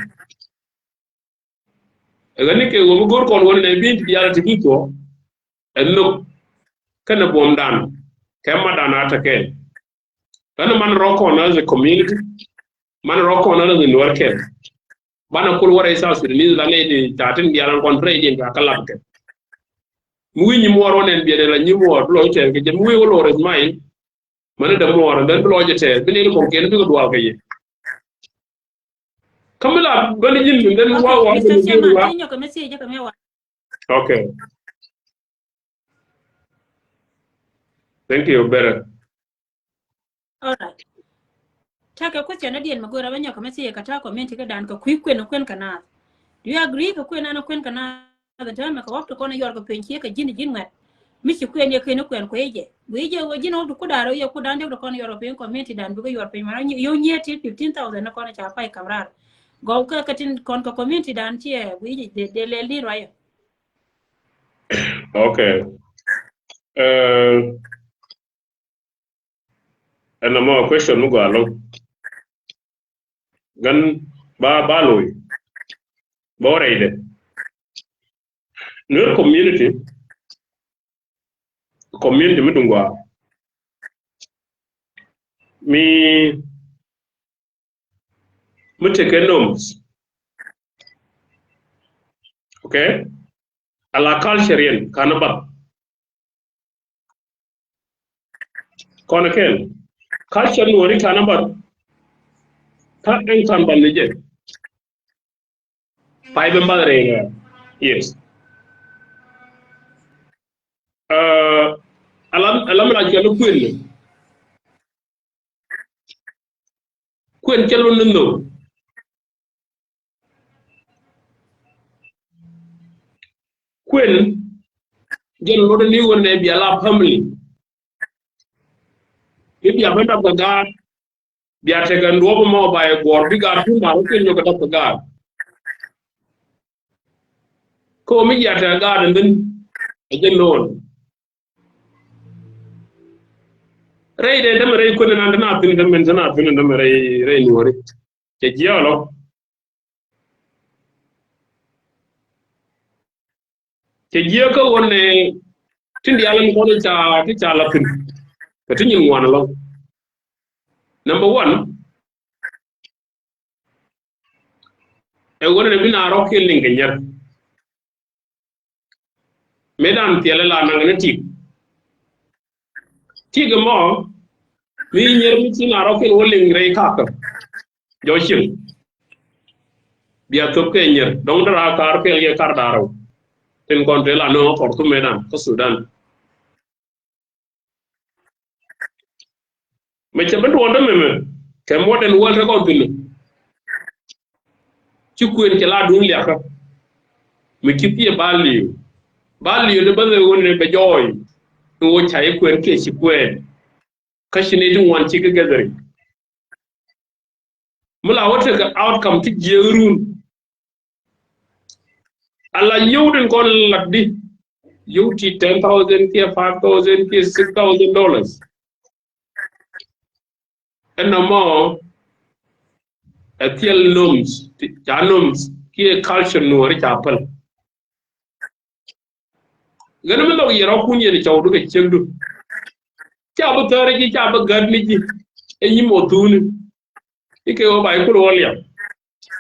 gani ke wo gor kon won ne bi ti ya ti bi ko enno kana bom dan kema dan atake kana man roko na as a community man roko na as a worker bana kul wara isa su ni la ne di tatin di alan kon trade din ka kalab ke mu wi ni mo waro nen bi de la ni mo lo te ke je mu wi lo res mai man da mo waro dan lo je te bi ne ko ken bi ko do ka ye kamila bani jin den wa Mr. Chairman, tinyo ko message ko mewa. Okay, thank you better. All right. Take a question again, Magora, when you come and see a kata comment ka dan ko kwen kana. Do you agree ko kwen ana kwen kana the time ka walk to corner your penchi ka jin wat. Michi kwen ye kwen ko eje. We je we jin to kudaro ye kudande to corner European community dan because your payment you nyet 15,000 na corner cha pai kamrar. Go ka katin kon ko community dan tie we de le li roya. Okay. And more question mo go along. Gan ba loy. Ba reide. No community midungwa. Me take noms. Okay? Ala culture yen kanaba. Kono ken. Culture Nueri kanaba. Ta en kan balije. Five mbadre. Yes. Alam la kelo kwen kelo nundo. Kwen gen lodo ni wonne bi ala family. If abenda gaga biya te gan robo mo baye gor bi ga tu ma ko nyoga ta ga ko mi ya ta ga den gen non rey de dem rey ko nan na tin dem men na tin dem rey Nueri ke giolo ke gio ko wonne tin di alan ko ta la tin ko tin yin wona lo number 1 e wonne bina ro ke linga nyer medan tiele la nangane ti ga mo mi nyer mi tin ro ke woling rey ka ka jo chin biya to ke nyer dong dara kar ke ye kar daro tin kon te la no por tu medan ko Sudan me che ben wonda me ke modern world ko tin ci kuen ke la dun liya ka mi kipi bali de ba wonne be joy wo chai kuen ke ci kuen kashi ne din wan ci ga gazari mula wata ga outcome ti jerun ala yowden kon laddi yowti 10,000 ke 5,000 ke $6,000 and no more etiel noms noms ki culture Nueri chapel gana mi lo yero kunye ni chawdu ke chengdu cha bu tare ki cha bu gadni ji e yimo tuni ike o bai kuro walia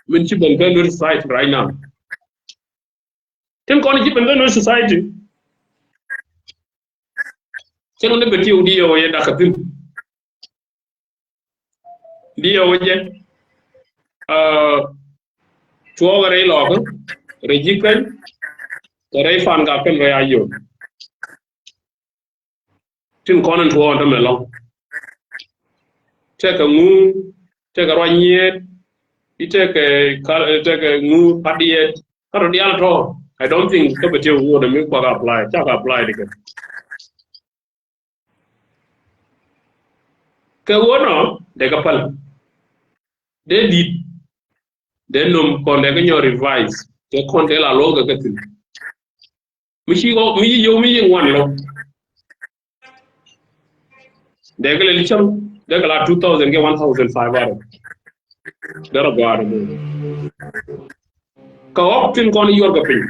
min ci ben ben society right now tin kon ci ben ben society keno ne beti udi yo ye dakatin dia oje tuwa re lo ko rejikan re fan ga pen re ayo tin konan tuwa to melo teka ngu teka ranye teka ngu padie karo dial to I don't think ko beti wo de mi ko apply ta apply diga ke wono de ka pal de dit de nom kon de nyo revise te kon de la loga gatin mi yo mi wan lo de ga le cham de ga la 2000 ke 1500 dara gwar mo ka optin kon yor ga pin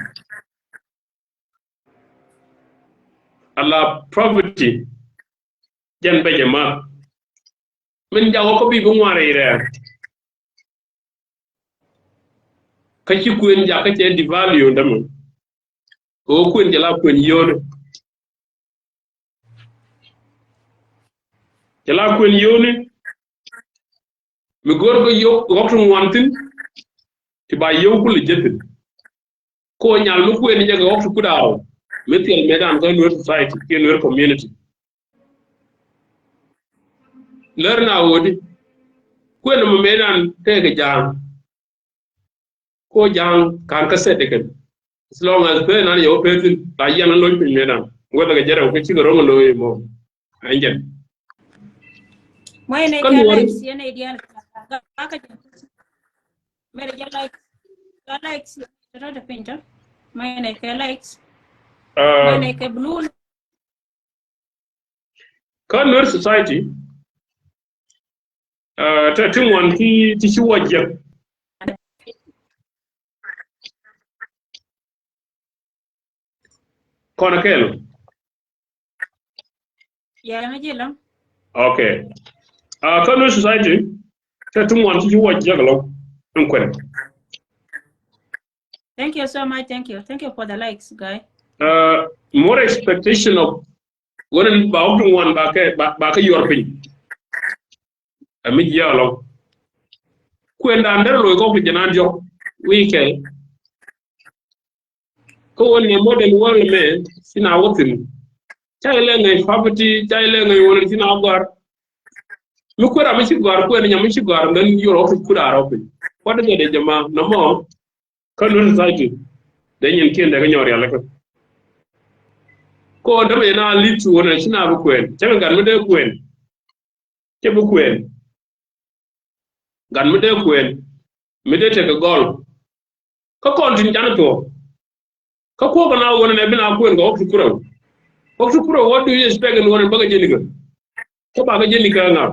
alla property jan be jama min jago ko bi bu ngware ire ka ci kuen ja ka ce di value ndam o kuen jala kuen yone jala kuen yone mi gor ko yo waxtu wantin ti ba yow ko le jetin ko nyal mu kuen jaga waxtu ku daaw metel medan ko Nueri society ke Nueri community learn na wodi kuen mo medan te ga jang ko jang kan ka sede kan as long as pe nan yo petin ta yana lo pin medan ngoda ga jara ko ci ga rongo lo mo anjen Moy ne kan ke wori likes yene ideal ka mere ja likes rada pinta moy ne ke likes When ke blue Nueri society ta tin wan ti shi wajja kono kelo. ya ngajela. Okay. Nueri society ta tin wan ti shi wajja galo in kwen. Thank you so much. Thank you for the likes, guy. More expectation of when ba one ba ka yorpin. Ami yalo. Kwenda ndero lo ko jana jo wike. Ko woni modern world me sina wotin. Chaile ngai property chaile ngai woni sina gar. Mu kwera mi gar ko ni nyam gar ndan yoro ko kura ropin. Wada de jama no mo ko non saiki. Den yen kende ga nyori ala ko. Ko ndame na litu wona sina bu kwen. Chaga gar mi de kwen. Ke bu kwen. Gan mi de kwen. Mi de te gol. Ko kontin jana to. Ka ko na wona ne bina kwen ga okti kuro. Okti kuro, what do you expect in wona baga jenika? Ko baga jenika na.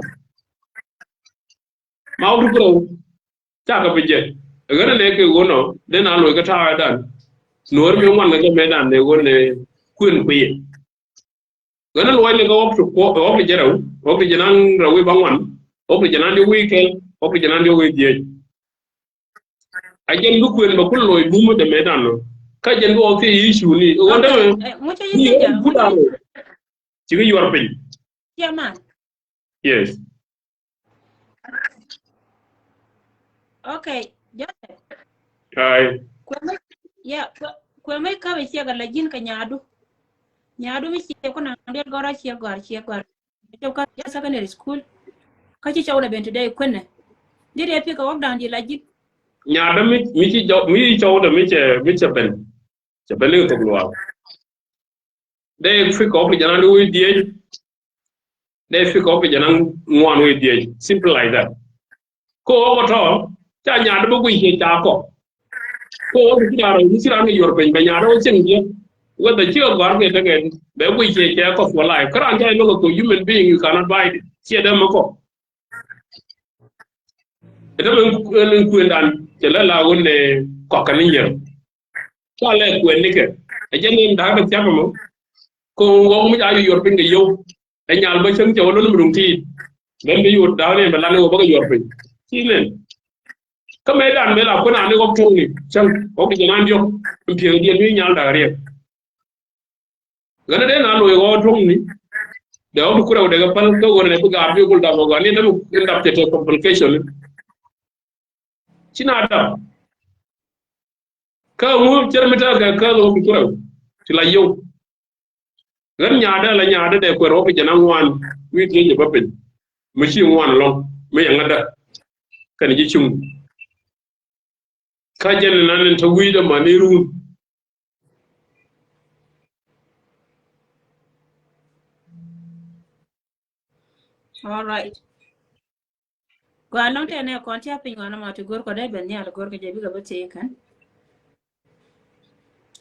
Ma okti kuro ta ka beje. Gana ne ke wono den alo ka ta dan. Nueri mi wan ga me dan ne wona kwen kuye. Gana lo ne ga okti jeraw, okti janan rawi bangwan, okti janan di weekend, okti janan di weekend. Ajen bu kwen ba kullo bumu de me dan no. Ka jen go ke issue ni wonda Mucho ni yinja. budaro chigi yorpin. Yeah, man. Yes. Okay, Joseph. Ai Yeah, kweme ka we chia la jin ka nyadu. Nyadu mi chia ko na ndel gora chia gor. To ka ya secondary school. Ka chi chawna ben today kwenne. Dire pi ka wok down di la jin. nyada mi ci jaw mi chawda mi che ben. Che ben ko gluwa. De fi ko bi janan wi die. De fi ko bi janan ngwan wi die. Simple like that. Ko ko to cha nyada bu wi cha ko. Ko bi daro ni sira ni yorpen be nyada o chen die. Whether you are going to get the way you care for life, current I know to human being you cannot buy it. See them go. It doesn't quit and Jalala when the cockaninger. Charlotte when nigger. A genuine dark chapel. Go home with your finger yo. And you'll be some children room tea. Then you would down in the land over your finger. See then. Come ahead and Mela put on the Tony. Chunk, okay, Janandio, until the new yard. Gana den alo yo drong de o kura de pal ko wona bu ga bi gol da go ni dem indap te complication china da ka mu termita ga ka lo bi kura ti la yo gan nyaada la nyaada de ko ro bi janan wan wi ti je babel mu chi wan lo me yanga da kan ji chum ka jen nan ta wi da maniru. All right. Go along to an contact ping on a to go ko ben ya go ke jebi ga bete kan.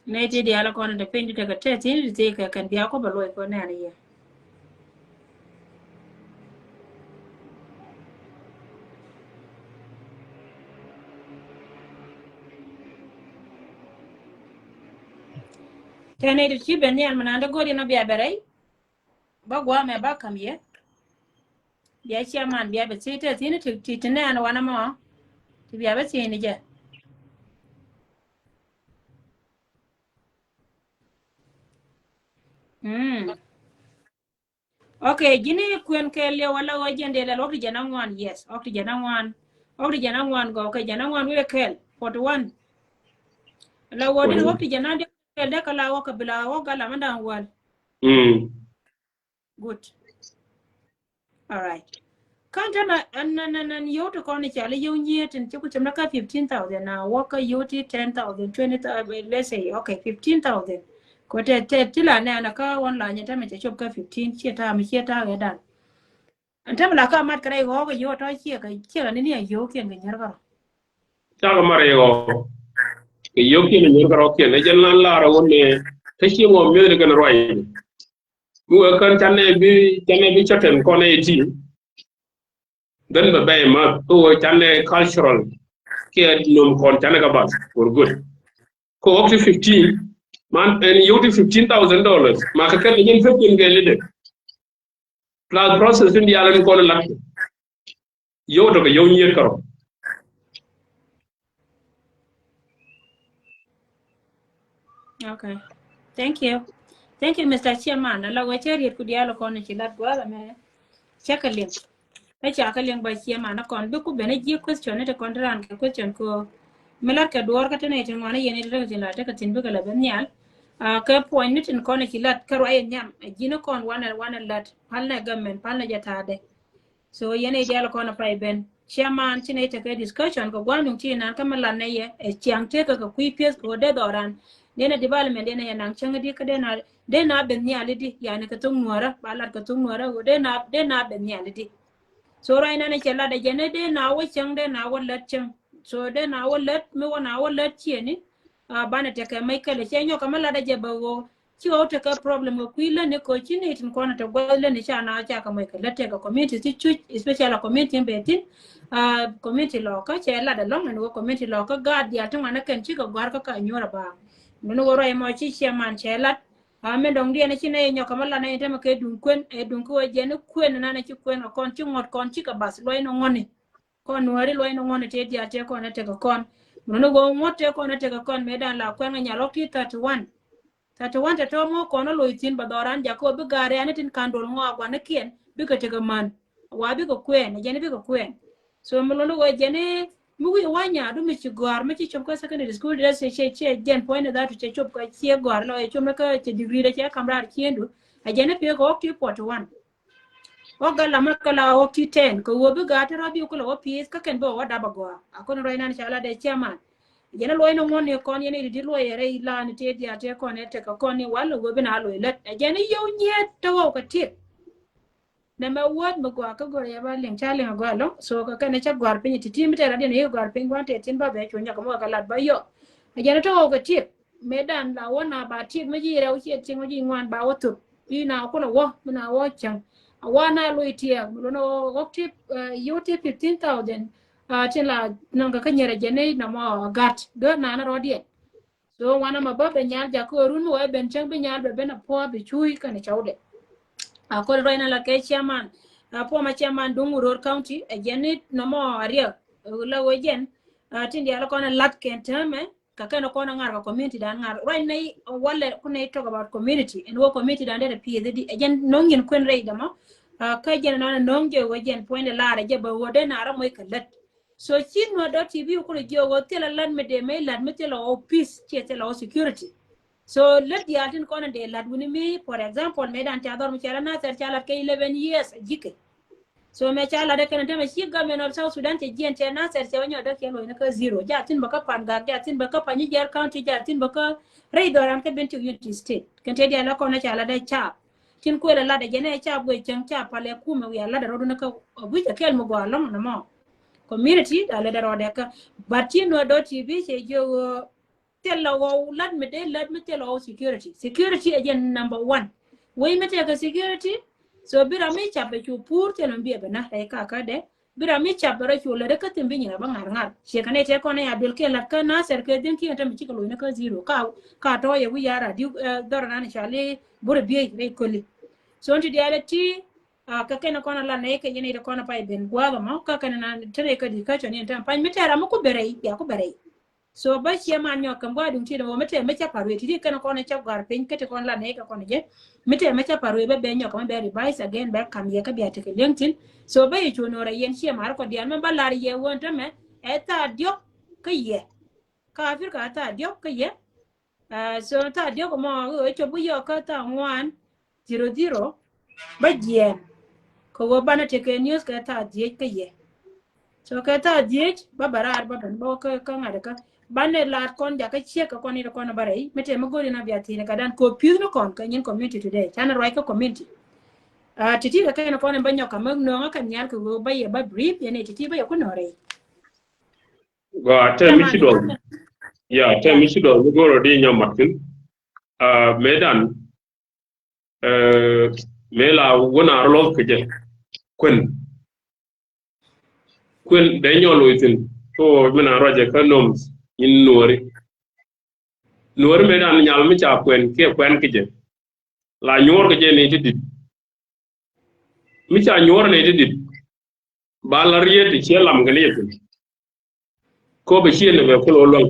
Ne ti di ala kon de pendi te ka te ti ti ka kan dia ko balo ko na ni. Tene di ti ben ya mananda go di no bia bere. Ba gwa me ba kam ye. Bia chi man bia be ti te ti ni ti ne an wana mo. Ti bia be ti ni je. Okay, gini kwen ke le wala o jende le okti jana ngwan, yes, okti jana ngwan go ke jana ngwan we kel 41. La wodi okti jana de kel de kala wo ka bila wo gala manda wal. Good. All right. Kanta na an yo to koni chale yo nyet en chiku chamna ka 15,000 na waka yo ti 10,000 20,000 let's say okay 15,000. Ko te tila ne anaka wan la nyata me chop ka 15 cheta mi cheta ga dan. Antam la ka mat kare go yo to chia ni ni yo ken ga nyar ga. Chaga mare yo. Ke yo ke ne nyor karo ke ne jan lan la ro ne Tashi mo mi kan roi. Mu kan chane bi chatem kon 18. Then the bay ma to chane cultural ke nom kon chane ka bas for good. Ko up to 15 man and you to $15,000. Ma ka kan yin 15 ke lide. Plus process in the island kon lak. Yo to yo nyer karo. Okay. Thank you. Thank you, Mr. Chairman. Allah wa chari ku dialo kon ci lat gwa me. Chakalim. I chakalim by Chairman kon be ku bene ji question te kon ran ke question ko melar ka duor ka tene tin ngone yene te tin la te ka tin be la ben yal. Ka point ni tin kon ci lat karo ay nyam jino kon wana lat palna government palna jatade. So yene dialo kon pa ben. Chairman chine te ke discussion ko gwanu ti nan kamala ne ye e chiang te ka ku pies ko de doran dena development dena ya nang changa di ka dena ben ni alidi yani ka tung nuara balar ka tung nuara go dena ben ni alidi so right na ne chela de jene dena wo chang dena wo lat chang so dena wo lat me wona wo lat chieni bana te ka mai kale chenyo kamala da je bawo chi o te ka problem ko kwila ne ko chini tin kona to gole ne cha na cha ka mai kale te ka community ti chu especially community betin community lo ka chela da long ne community lo ka ga dia to ngana ken chi ka gar ka nyora ba meno woro e mo chi chairman chelat me dong dia ne chi ne nyo kamala na ite ma ke dun kwen e dun ko je ne kwen na ne chi kwen kon chi ngot kon chi ka bas loy no ngoni kon wari loy no ngoni te dia te kon te ka kon meno go ngote kon te ka kon me dan la kwen nya lo ti 31 te to mo kon lo itin ba doran ja ko bi gare ane tin kandol ngo agwa ne kien bi ka te ka man wa bi ko kwen je ne bi ko kwen so mo lo go je ne mugi wanya du mi chigwar mi chop ka secondary school da se che gen point da to che chop ka che gwar lo e chop ka che degree da che kamra chiendu a jene pe ko ti pot 1 o ga la ma kala o ti 10 ko wo bi ga ta rabi ko lo ps ka ken bo wa da ba gwa a ko no ina shala de chairman jene lo ino ngone kon yene di lo yere ila ni te dia te kon te ka kon ni walo go bi na lo let a jene yo nye to ka ti Number one, magwa ka gore ya ba leng cha leng gwa lo so ka kana cha gwar pin ti tim te ra ne gwar pin gwan te tin ba be chunya ka mo ka lat ba yo a jana to ga ti medan la wona ba ti ma ji ra uchi ti ma ji ngwan ba wo tu pi na ko lo wo na wo chang a wana lo ti ya lo no go ti yo ti 15,000 tin la non ka nyere jene na mo gat do na na ro die so wana ma ba be nyal ja ko run wo ben chang be nyal be na po be chui ka ne chaude a ko ro ina la ke chairman po ma chairman dungu road county a jenit no mo aria la wejen tin dia ko na lat ken tame ka kana ko na ngar community dan ngar right nay wala ku ne talk about community and wo community dan de pd again nongin kwen rei dama ka jen na nongje wejen point la ra je ba wode na ra moy kalat so chin no do tv ko jo wo tela lan me de me lan me tela o peace che tela o security so let the altin kona de lad wini mi for example me dan cha dor mi chala na ter chala ke 11 years jike so me chala de kan teme shi government of South Sudan te jien te na ter che wanyo de ke lo na ka zero ja tin baka pan ga ja tin baka pani jar county ja tin baka rei doran ke benti unity state kan te dia la kona chala de cha tin ko la de jene cha bo chen cha pale kuma wi la de rodo na ka bu ja kel mo go along na mo community da le de rodo ka batino do tv che jo tell wo lad me de lad me tell security again number 1 we me take security so bira mi chabe chu pur tell me be na e ka de bira mi chabe ra chu le de ka timbi ni ba ngar she kan te ko na ya bil ke lat ka na ser ke din ki ta mi chiko na ka zero ka to ye wi yara di dor na ni chale bur bi re koli so nti dia ti ka ken ko na la ne ke ni de ko na pa ben gwa ma ka kan na tere ka di ka chani ta pa mi tera mo ko bere ya ko bere so ba chairman nyo kam gwa dum ti do mete me cha paru ti kan ko ne cha gar pin kete kon la ne ka kon je mete me cha paru be be nyo kam be revise again be kam ye ka bi ate ke lentin so ba yi chuno ra yen chi mar ko dian me ba la ye won ta me eta dio ke ye ka fir ka ta dio ke ye so ta dio ko mo o cho bu yo ka ta 100 ba je ko wo bana te ke news ka ta die ke ye so ka ta die ba barar ba ban bo ka ngada ka bane la kon ja ka che ka kon ni ko na bare mete mo gori na biati ne kadan ko piu no kon ka nyin community today chana right ka community titi ka kana kon banyo ka mag no ka nyar ko ba ye ba brief ye ne titi ba ye ko no re Ga te mi ci do. Ya te mi ci do go ro di nyam matin. medan mela wona arlo kje kwen de nyolo itin to mina roje kanoms in nuori medan nyal mi cha kwen kje la nyor kje ne tidit mi cha nyor ne tidit ba la rieti chelam gane yitin ko be chiene be ko lol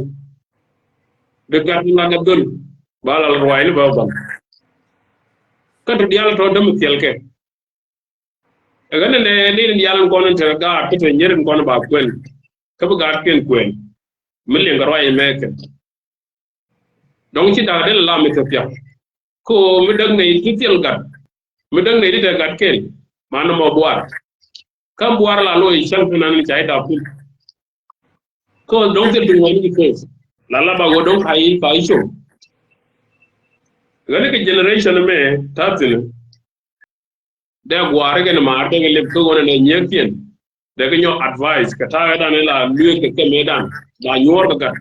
de gadna ga dol ba la roy ni ba kan dial to dem telke gane ne ni dial ko non te ga to nyerin ko ba kwen ka ba ga ken kwen millen ga roy meke donc ci da de la mi topia ko mi dag ne ci tel gat mi dag ne di de gat ken manam mo boar kam boar la lo yi champ nan ni chay da pul ko donc de ngoni ko la la ba go donc ay ba iso gane ke generation me tatin de boar ge na mar de le ko gona ne nyekien de ko ñoo advice ka ta da ne la luye ke medan da ñor ga gat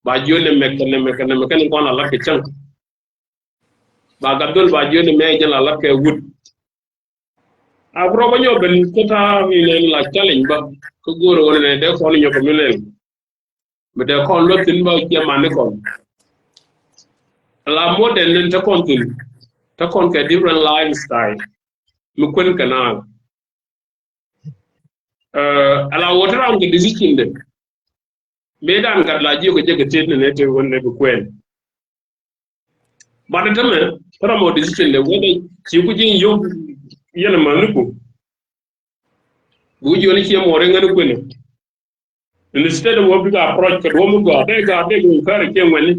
ba jone mekane ko na la ke chan ba gadol ba jone me jala la ke wut abro ba ñoo ben ko ta ni ne la challenge ba ko goro wona ne de ko ni ñoko mi len me de ko lo tin ba ke man ko la modern ta kontin ta kon ke different lifestyle mi kon kana ala wotara ngi decision de medan kat la ji ko jege tet ne te wonne ko kwen bada tame para mo decision de wede ci ku ji yo yana manuko bu joni ci mo re ngana ko ne instead of what bigger approach ko mo go de ga de ko kare ke ngani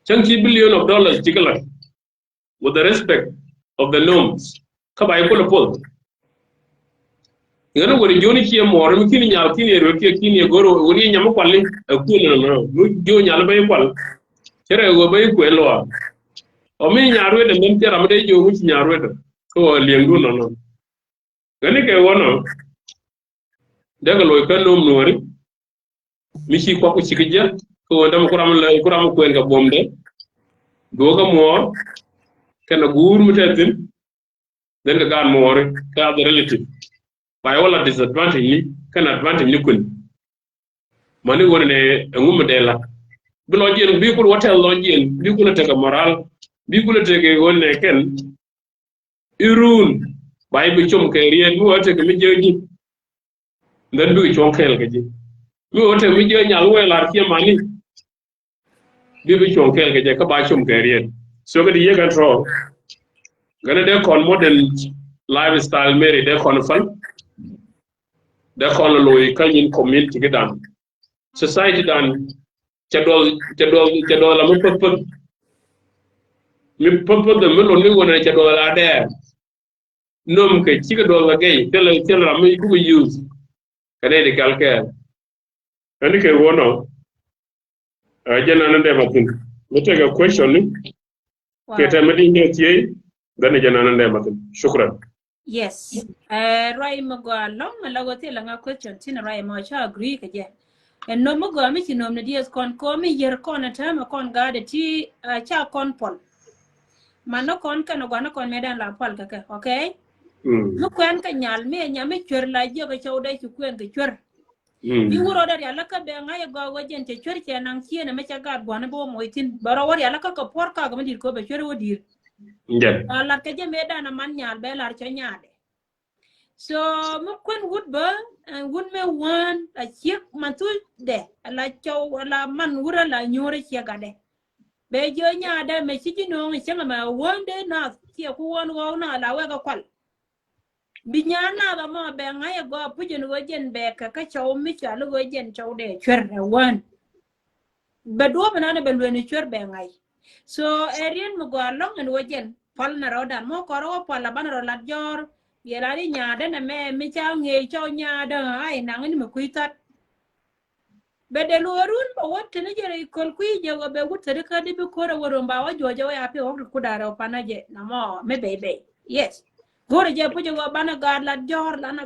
chanki billion of dollars tikala with the respect of the norms ka bay ko lo pol ngana wori joni ci mo re kini nyaal kini ro ke kini goro woni nyam kwalli ko no mu jo nyaal bay kwal kere go bay ko elwa o mi nyaarwe de men tera mede jo mu nyaarwe de ko liengu no gani ke wono daga loy kan nom nori mi ci ko ko cikija ko dama kuram ko en ga bombe doga mo kana guur mu tetin den ga gan more ka the relative by wala disadvantage ni kana advantage ni kun mani wonne ngum de la bi lo jeen bi ko hotel lo jeen bi ko tega moral bi ko tege wonne ken irun bay bi chom ke rien mi wote ke mi jeji ndan du chon kel ke ji mi wote mi je nyal we lar ke mani bi chon kel ke je ka ba chom ke rien so ga di yegan tro gana de kon modern lifestyle meri de kon fal de kon loy kanyin community ke dan society dan ca dol la mo pep mi pep de mi lo ni wona ca dol la de nom ke ci ga dol la gay tel la mi ku use kane de calcaire ani ke wono jena na de matin mi tega question ni ke tamadi ngetiye gane jena na de matin shukran yes right mo go along la go te la nga question tin right mo cha agree ke je en no mo go mi ci nom ne dies kon ko mi yer kon ta ma kon ga de ti cha kon pol mano kon ka no gana kon medan la pol ka okay mu kwen ka nyal me nyame chwer la je ga chawde ci kwen ga chwer bi wuro da ya la ka be nga ya go wajen te chwer ke nan ci ne me cha ga gwana bo mo itin baro war ya la ka por ka ga mi ko be chwer wodir ndet la ka je medan man nyal be lar cha nyaade so mu kwen wood ba wood me wan a chik man tu de la chaw la man wura la nyore ci ga de be jo nyaade me ci no ngi changa ma wonde na ci ku won wo na la we ga kwal binyana da ma be ngaya go pujin wajen be ka chaw mi cha lu wajen chaw de chwer wan be do bana be lu ni chwer be ngai so erien mo go long en wajen pal na rodan mo ko ro pal la ban ro la jor ye la ni nyaade na me mi cha nge chaw nyaade ai nang ni mo kuitat be de lu run ba wat ne jere kol kui je go be wut de ka di be ko ro ro ba wa jo ya pe o ku da ro panaje na mo me be yes gore je puje go bana gad la jor lana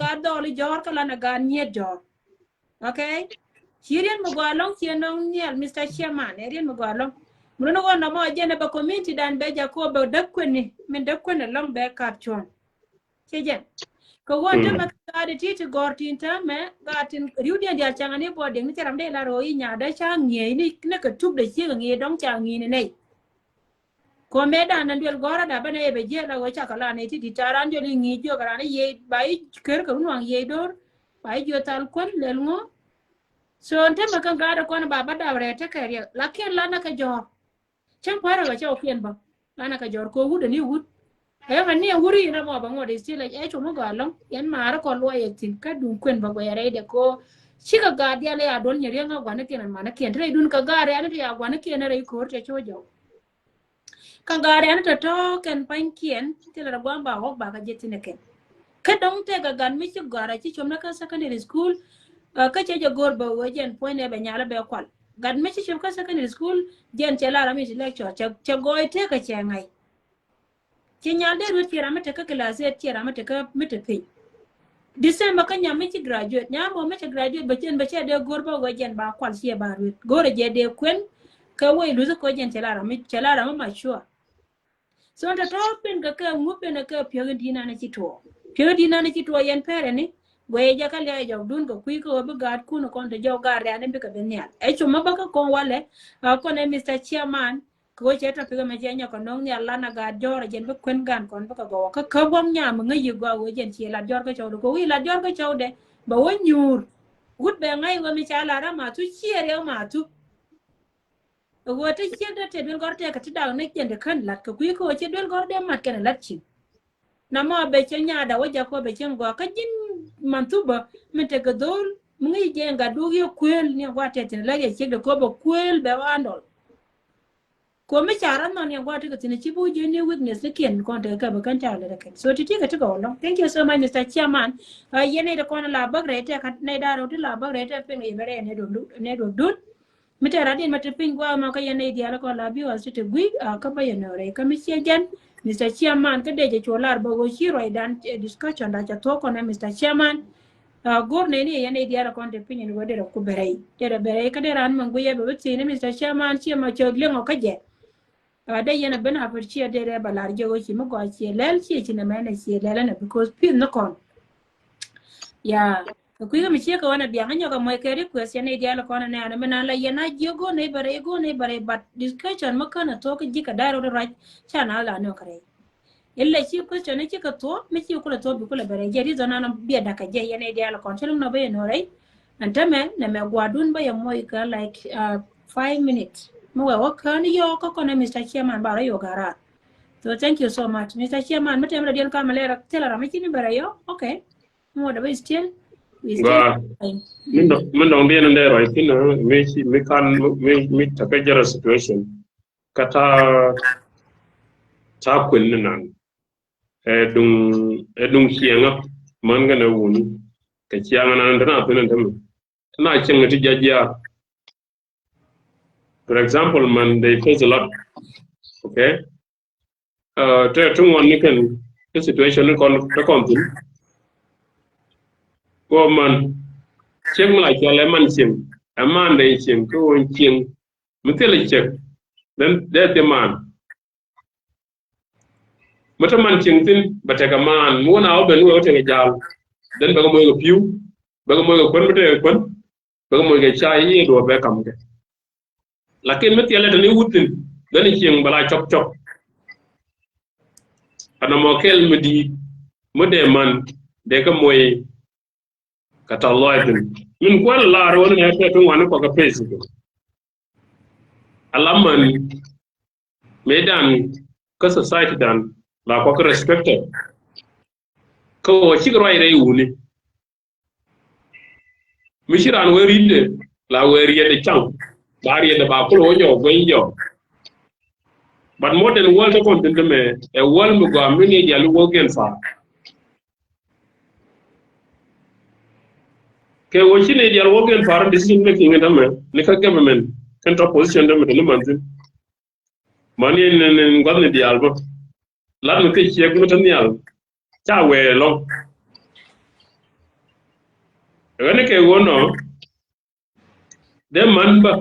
gad doli jor ka lana gad niet jor okay Chirian mo gwalong chienong niel Mr. Chairman erian mo gwalong muno go na mo jene ba community dan be ja ko ba dakweni min dakweni long be kapchon chejen ko wonte ma ka de titi gortin ta me gatin riudia dia changani bo de ni teram de la ro nya da cha ngie ni ne ka tub de chi ngie dong cha ngie ne nei ko me da nan duel gora da bane be je la go cha kala ne titi taran jo ni ngi jo kala ne ye bai ker ka nuang ye dor bai jo tal kon lel ngo so onte ma kan gara kon baba da rete kare la ken la na ka jo cham para ga cha okien ba la na ka jor ko hu de ni hu e man ni wuri na mo ba ngode sile e chumo ga long yan ma ra ko lo ye tin ka dun kwen ba go yare de ko shi ka ga dia le adon nyere nga gwana kenan ma na ken tre dun ka ga re ana ya gwana ken re ko te chojo ka ga re ana to ken pan kien ti la gwa ba ho ba ga jetine ken ka dong te ga gan mi chi gara chi chom na ka secondary school ka che jo gor ba wo jen point e be nyala be kwal gan mi chi chom ka secondary school jen che la ra mi lecture che go te ka che ngai Chinyalde ru tira mate ka class tira mate ka mate pe December ka nyame chi graduate nyamo mate graduate ba chen de gorba go jen ba kwal sie ba ru gore je de kwen ka we lu ko jen chelara ma sure so on the top pen ka ngupe na ka pyo dina na chi to yen pere ni we ja ka le jo dun ko kui ko ba gad ku no kon de jo ga re ne be ka ben ya e chuma ba ka kon wale ko ne Mr. Chairman ko che ta pega me jenya ko nong ya lana ga jor jen be kwen gan kon ba ka go ka bom nya mo ngi go go jen chi la jor ka chodo ko wi la jor ka chode ba wo nyur gut be ngai wo mi cha la ra ma tu chiere ma tu wo ta chi da te dun gor te ka ti da ne jen de kan lat ko kui ko che dun gor de mat ken lat chi na mo be che nya da wo ja ko be chen go ka jin man tu ba me te ga dol mo ngi jen ga du yo kwel ni wa te te la ye che de ko ba kwel be wa andol ko me charan non yang gwati ka tini chibu je ne weakness ne kien kon te ka bakan ta le kan so titi ka to go long thank you so much Mr. Chairman ye ne da kon la bag rete ka ne da ro la bag rete pe ne bere ne do dut mi ta radin ma te pin gwa ma ka ye ne dia la ko la bi wa te gui ka ba ye no re ka mi che jan Mr. Chairman ka de je cholar ba go shiro dan discussion da cha to ko na Mr. Chairman gor ne ni ye ne dia la kon te pin ne wo de ko bere de bere ka de ran man guye ba ti ne Mr. Chairman chi ma chogle ngo ka je da yana bana farciya da da balar jago ki mu gwace lel ce ki na mai ce lel na because pin na kon ya ko ku mi ce ka wana biya hanya ga mai kai request yana da la kon na ana mana la yana jago ne bare but discussion maka na to ka jika daro da right chana la no kare illa ci question ne kika to mi ci kula to bi kula bare jeri zona na biya da ka je yana da la kon tun na bai no rai antame na me gwadun ba ya moi ka like 5 minutes Mwa wakani yo ko na Mr. Chairman bara yo gara. So thank you so much. Mr. Chairman, mate mra dial kamalera tela ra machini bara yo. Okay. Mwa da we still min dong bien ande right kina me kan me takajara situation kata ta kun nan edung kianga man ngana wuni ka kianga nan dana tunan tamu tana cin ti jajiya. For example, man, they face a lot. Okay. One can the situation the content. Oh man, check like your lemon chim. A man they chim, go and chim. Material check. Then there's the man. But a man chintin, but a man, one out and out a jar. Then Bagamoy of you, Bagamoy of one, Bagamoy a chai or back come. Lakin met yalla tani wutin dani cieng bala chop chop ana mo kel medi mode man de ka moy kata loydin min ko la ro ne te tun wan ko ka pesi alaman medan ka society dan la ko respected ko ci roy re wuni mishiran werinde la weriyede chang bari da ba ko yo goyo but modern world content me a world go amini dia lu wogen fa ke wo shi ne dia wogen fa decision making da me ne ka government kan to position da me ne mantin mani ne ngodne dia albo la no ke chi ek no tan yal cha we lo ne ke wono de man ba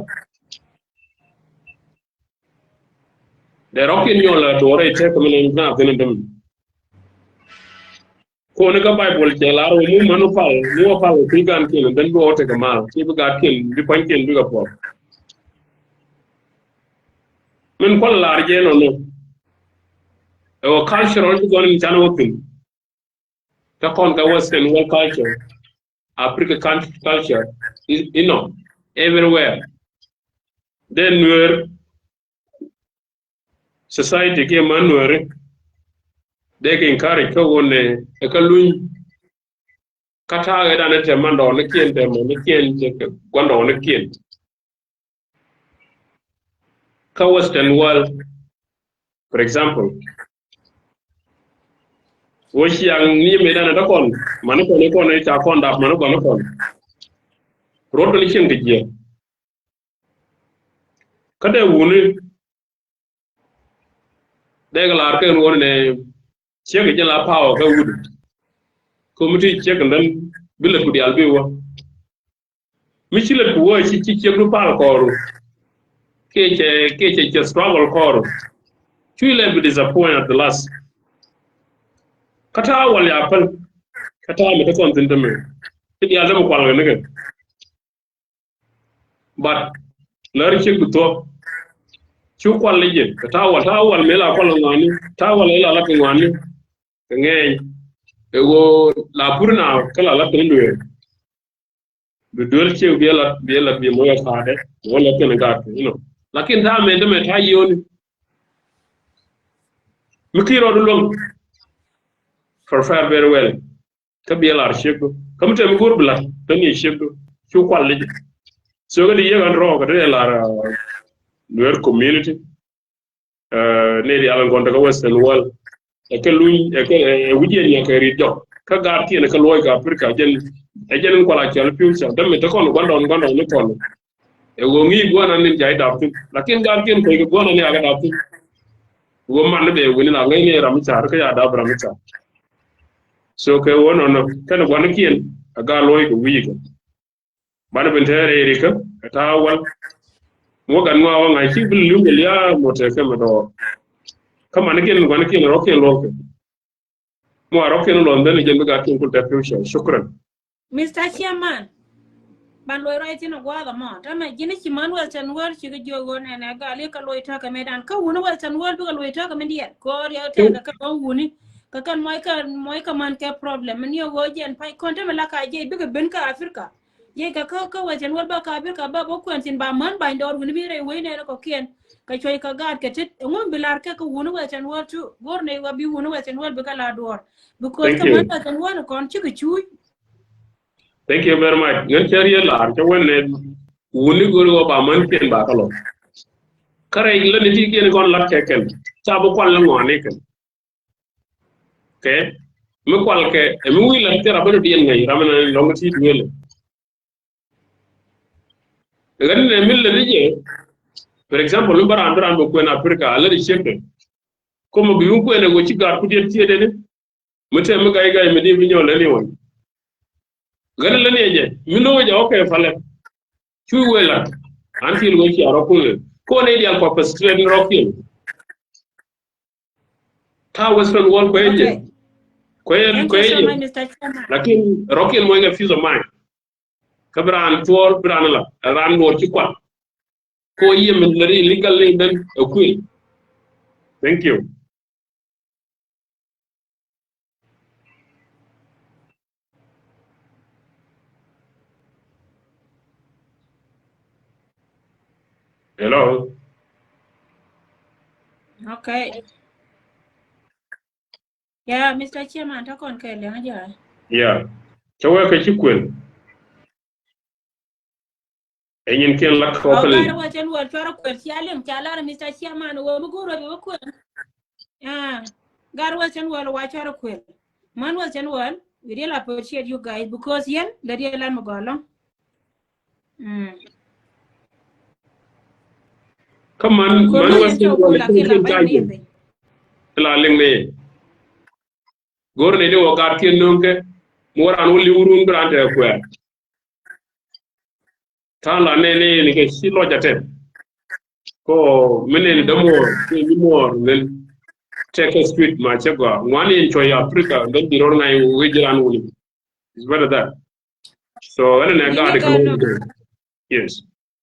de rokin yola to re te ko men na tenen dem ko ne ka bible che la ro mu manu pal mu pal ti gan kin ben go te ka mal ti ga kin bi pan kin bi ga po men ko la je no no o cultural to gon tan open ta kon ka western world culture Africa culture is everywhere then where society ke man Nueri they can encourage ko wonne e ka luñ kata ga dana te mando ne kien te mo ne kien te gondo ne kien ka western world for example wo shi yang ni me dana da kon man ko ne kon e ta kon da man ko ne kon rodo ni chen ge kada woni de ga lar ke wonne che ge la pawo ka wudu committee che ga dan bile ku dial be wa mi ci le ku wo ci du pal koru ke struggle koru tu le be disappoint at the last kata wal ya pal kata mi ta kon tin me ti dial da mo kwal ne ga but lar ci du to ci kwal le je ta wal me la kwal ngani ta wal la la ngani ngey ego la purna kala la tin duwe du dol ci bi mo ya faade wala ken ga lakin ta me de me ta yoni mi kiro do long for far very well ka bi la sheko kam te mi gurbla tan ni sheko ci kwalle so ga di yegan ro ga de la Nuer community ne di alan gonta ka western world e ke luñ e ke wujien ya ke ri jox ka gar ti ne ka loy ga afrika jen ko la ci al future dem me ta kon gondon ni kon e wo ngi gona ni jay daftu lakin gar ken ko ke gona ni aga daftu wo man be woni na ngai ne ram char ka ya da ram char so ke wono no kan gona kien aga loy ko wi ko bana ben tere ri ka ta wal mo gan wa wa ngai ci bil lu ya mo te ke mo do kama ne ken gona kien ro ken lo ke mo ro ken lo ndene jen ga ken ko ta future shukran Mr. Chairman ban loy right in gwa da mo tama jini ci manuel tan war ci ga jogo ne na ga le ka loy ta ka medan ka wona wal tan war bi ga loy ta ka mendiya ko ya ta ga ka woni ka kan moy ka man ka problem ni yo jen pai konta mala ka je bi ga ben ka afrika je ka wajen war ba ka afrika ba bo kwantin ba man ba ndor woni bi re we ne ko kien ka choy ka gad ka tit ngom bilar ka wona wal tan war tu gor ne wa bi wona wal tan war bi ka la dor because ka man tan war kon ci ga chuy. Thank you very much. Ngan chari la ar cha wenne wuni goro ba man ken ba kalo. Kare la ni ti ken kon lat ken. Cha bo kwal la ngone ken. Okay? Mi kwal ke mi wi la tera ba dien ngai ramana long ti duele. Gan ne mil le je. For example, lu bara andran bo ko na Africa ala di cheke. Como bi ko ne go ci gar ku die tie de ne. Mete mi gay mi di mi ñol le ni won. Gan la ne je mi no ja okay fale chu wela until go ci arokul ko ne di al ko pastre ni rokil ta western world ko je ko je lakin rokil mo nga fizo mai kabran tol bran la ran no ci kwat ko yem la legal lay ben okul thank you. Hello. Okay. Yeah, Mr. Chairman, ta kon ke le ja. Yeah. Chawa ka ci kwen. Enyin ken lak ko pele gar wa chen wa chara ko ci alem chala Mr. Chairman wo bu goro be ko gar wa chen wa chara ko man wa chen wa we really appreciate you guys because yen the real land magalo come on man wa chen wa la lengne gor ne de wo gar ken nonke mo ran wuli urun grande ko tala ne ni ke si lo jate ko menen ni more men take a street ma chegwa one in choy Africa then the ron ngai we jiran wuli is better that so when I got the yes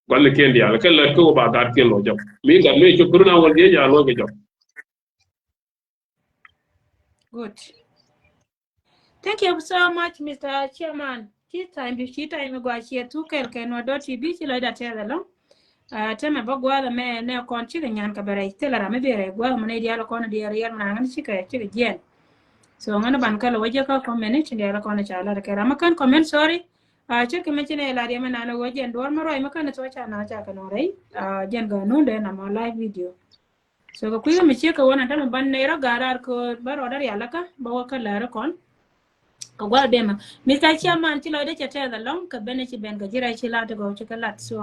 wan ke ndi ala ke la ko ba dar ke lo job mi ga me ko kuruna won de ja lo ke job Good. Thank you so much, Mr. Chairman. This time go share two can no dot TV ci la da tele lo. Teme ba gwala me ne kon ci nyan ka bare tele ra me bere gwala me ne dialo kon di real na ngan ci ka jen. So ngana ban kala waje ka comment ci dialo kon ci ala ka ra makan comment sorry. Ci ke me ci ne la di me na no waje ndor ma roy makan to cha na cha ka no rei. Jen ga no de na ma live video. So ko kuiga me ci ka wona tan ban ne ra garar ko baro dar yala ka ba wa kala ra kon. Well, Mr. Chairman, chilo de chete the long ka bene chi ben ga jira chi la to go chikalat so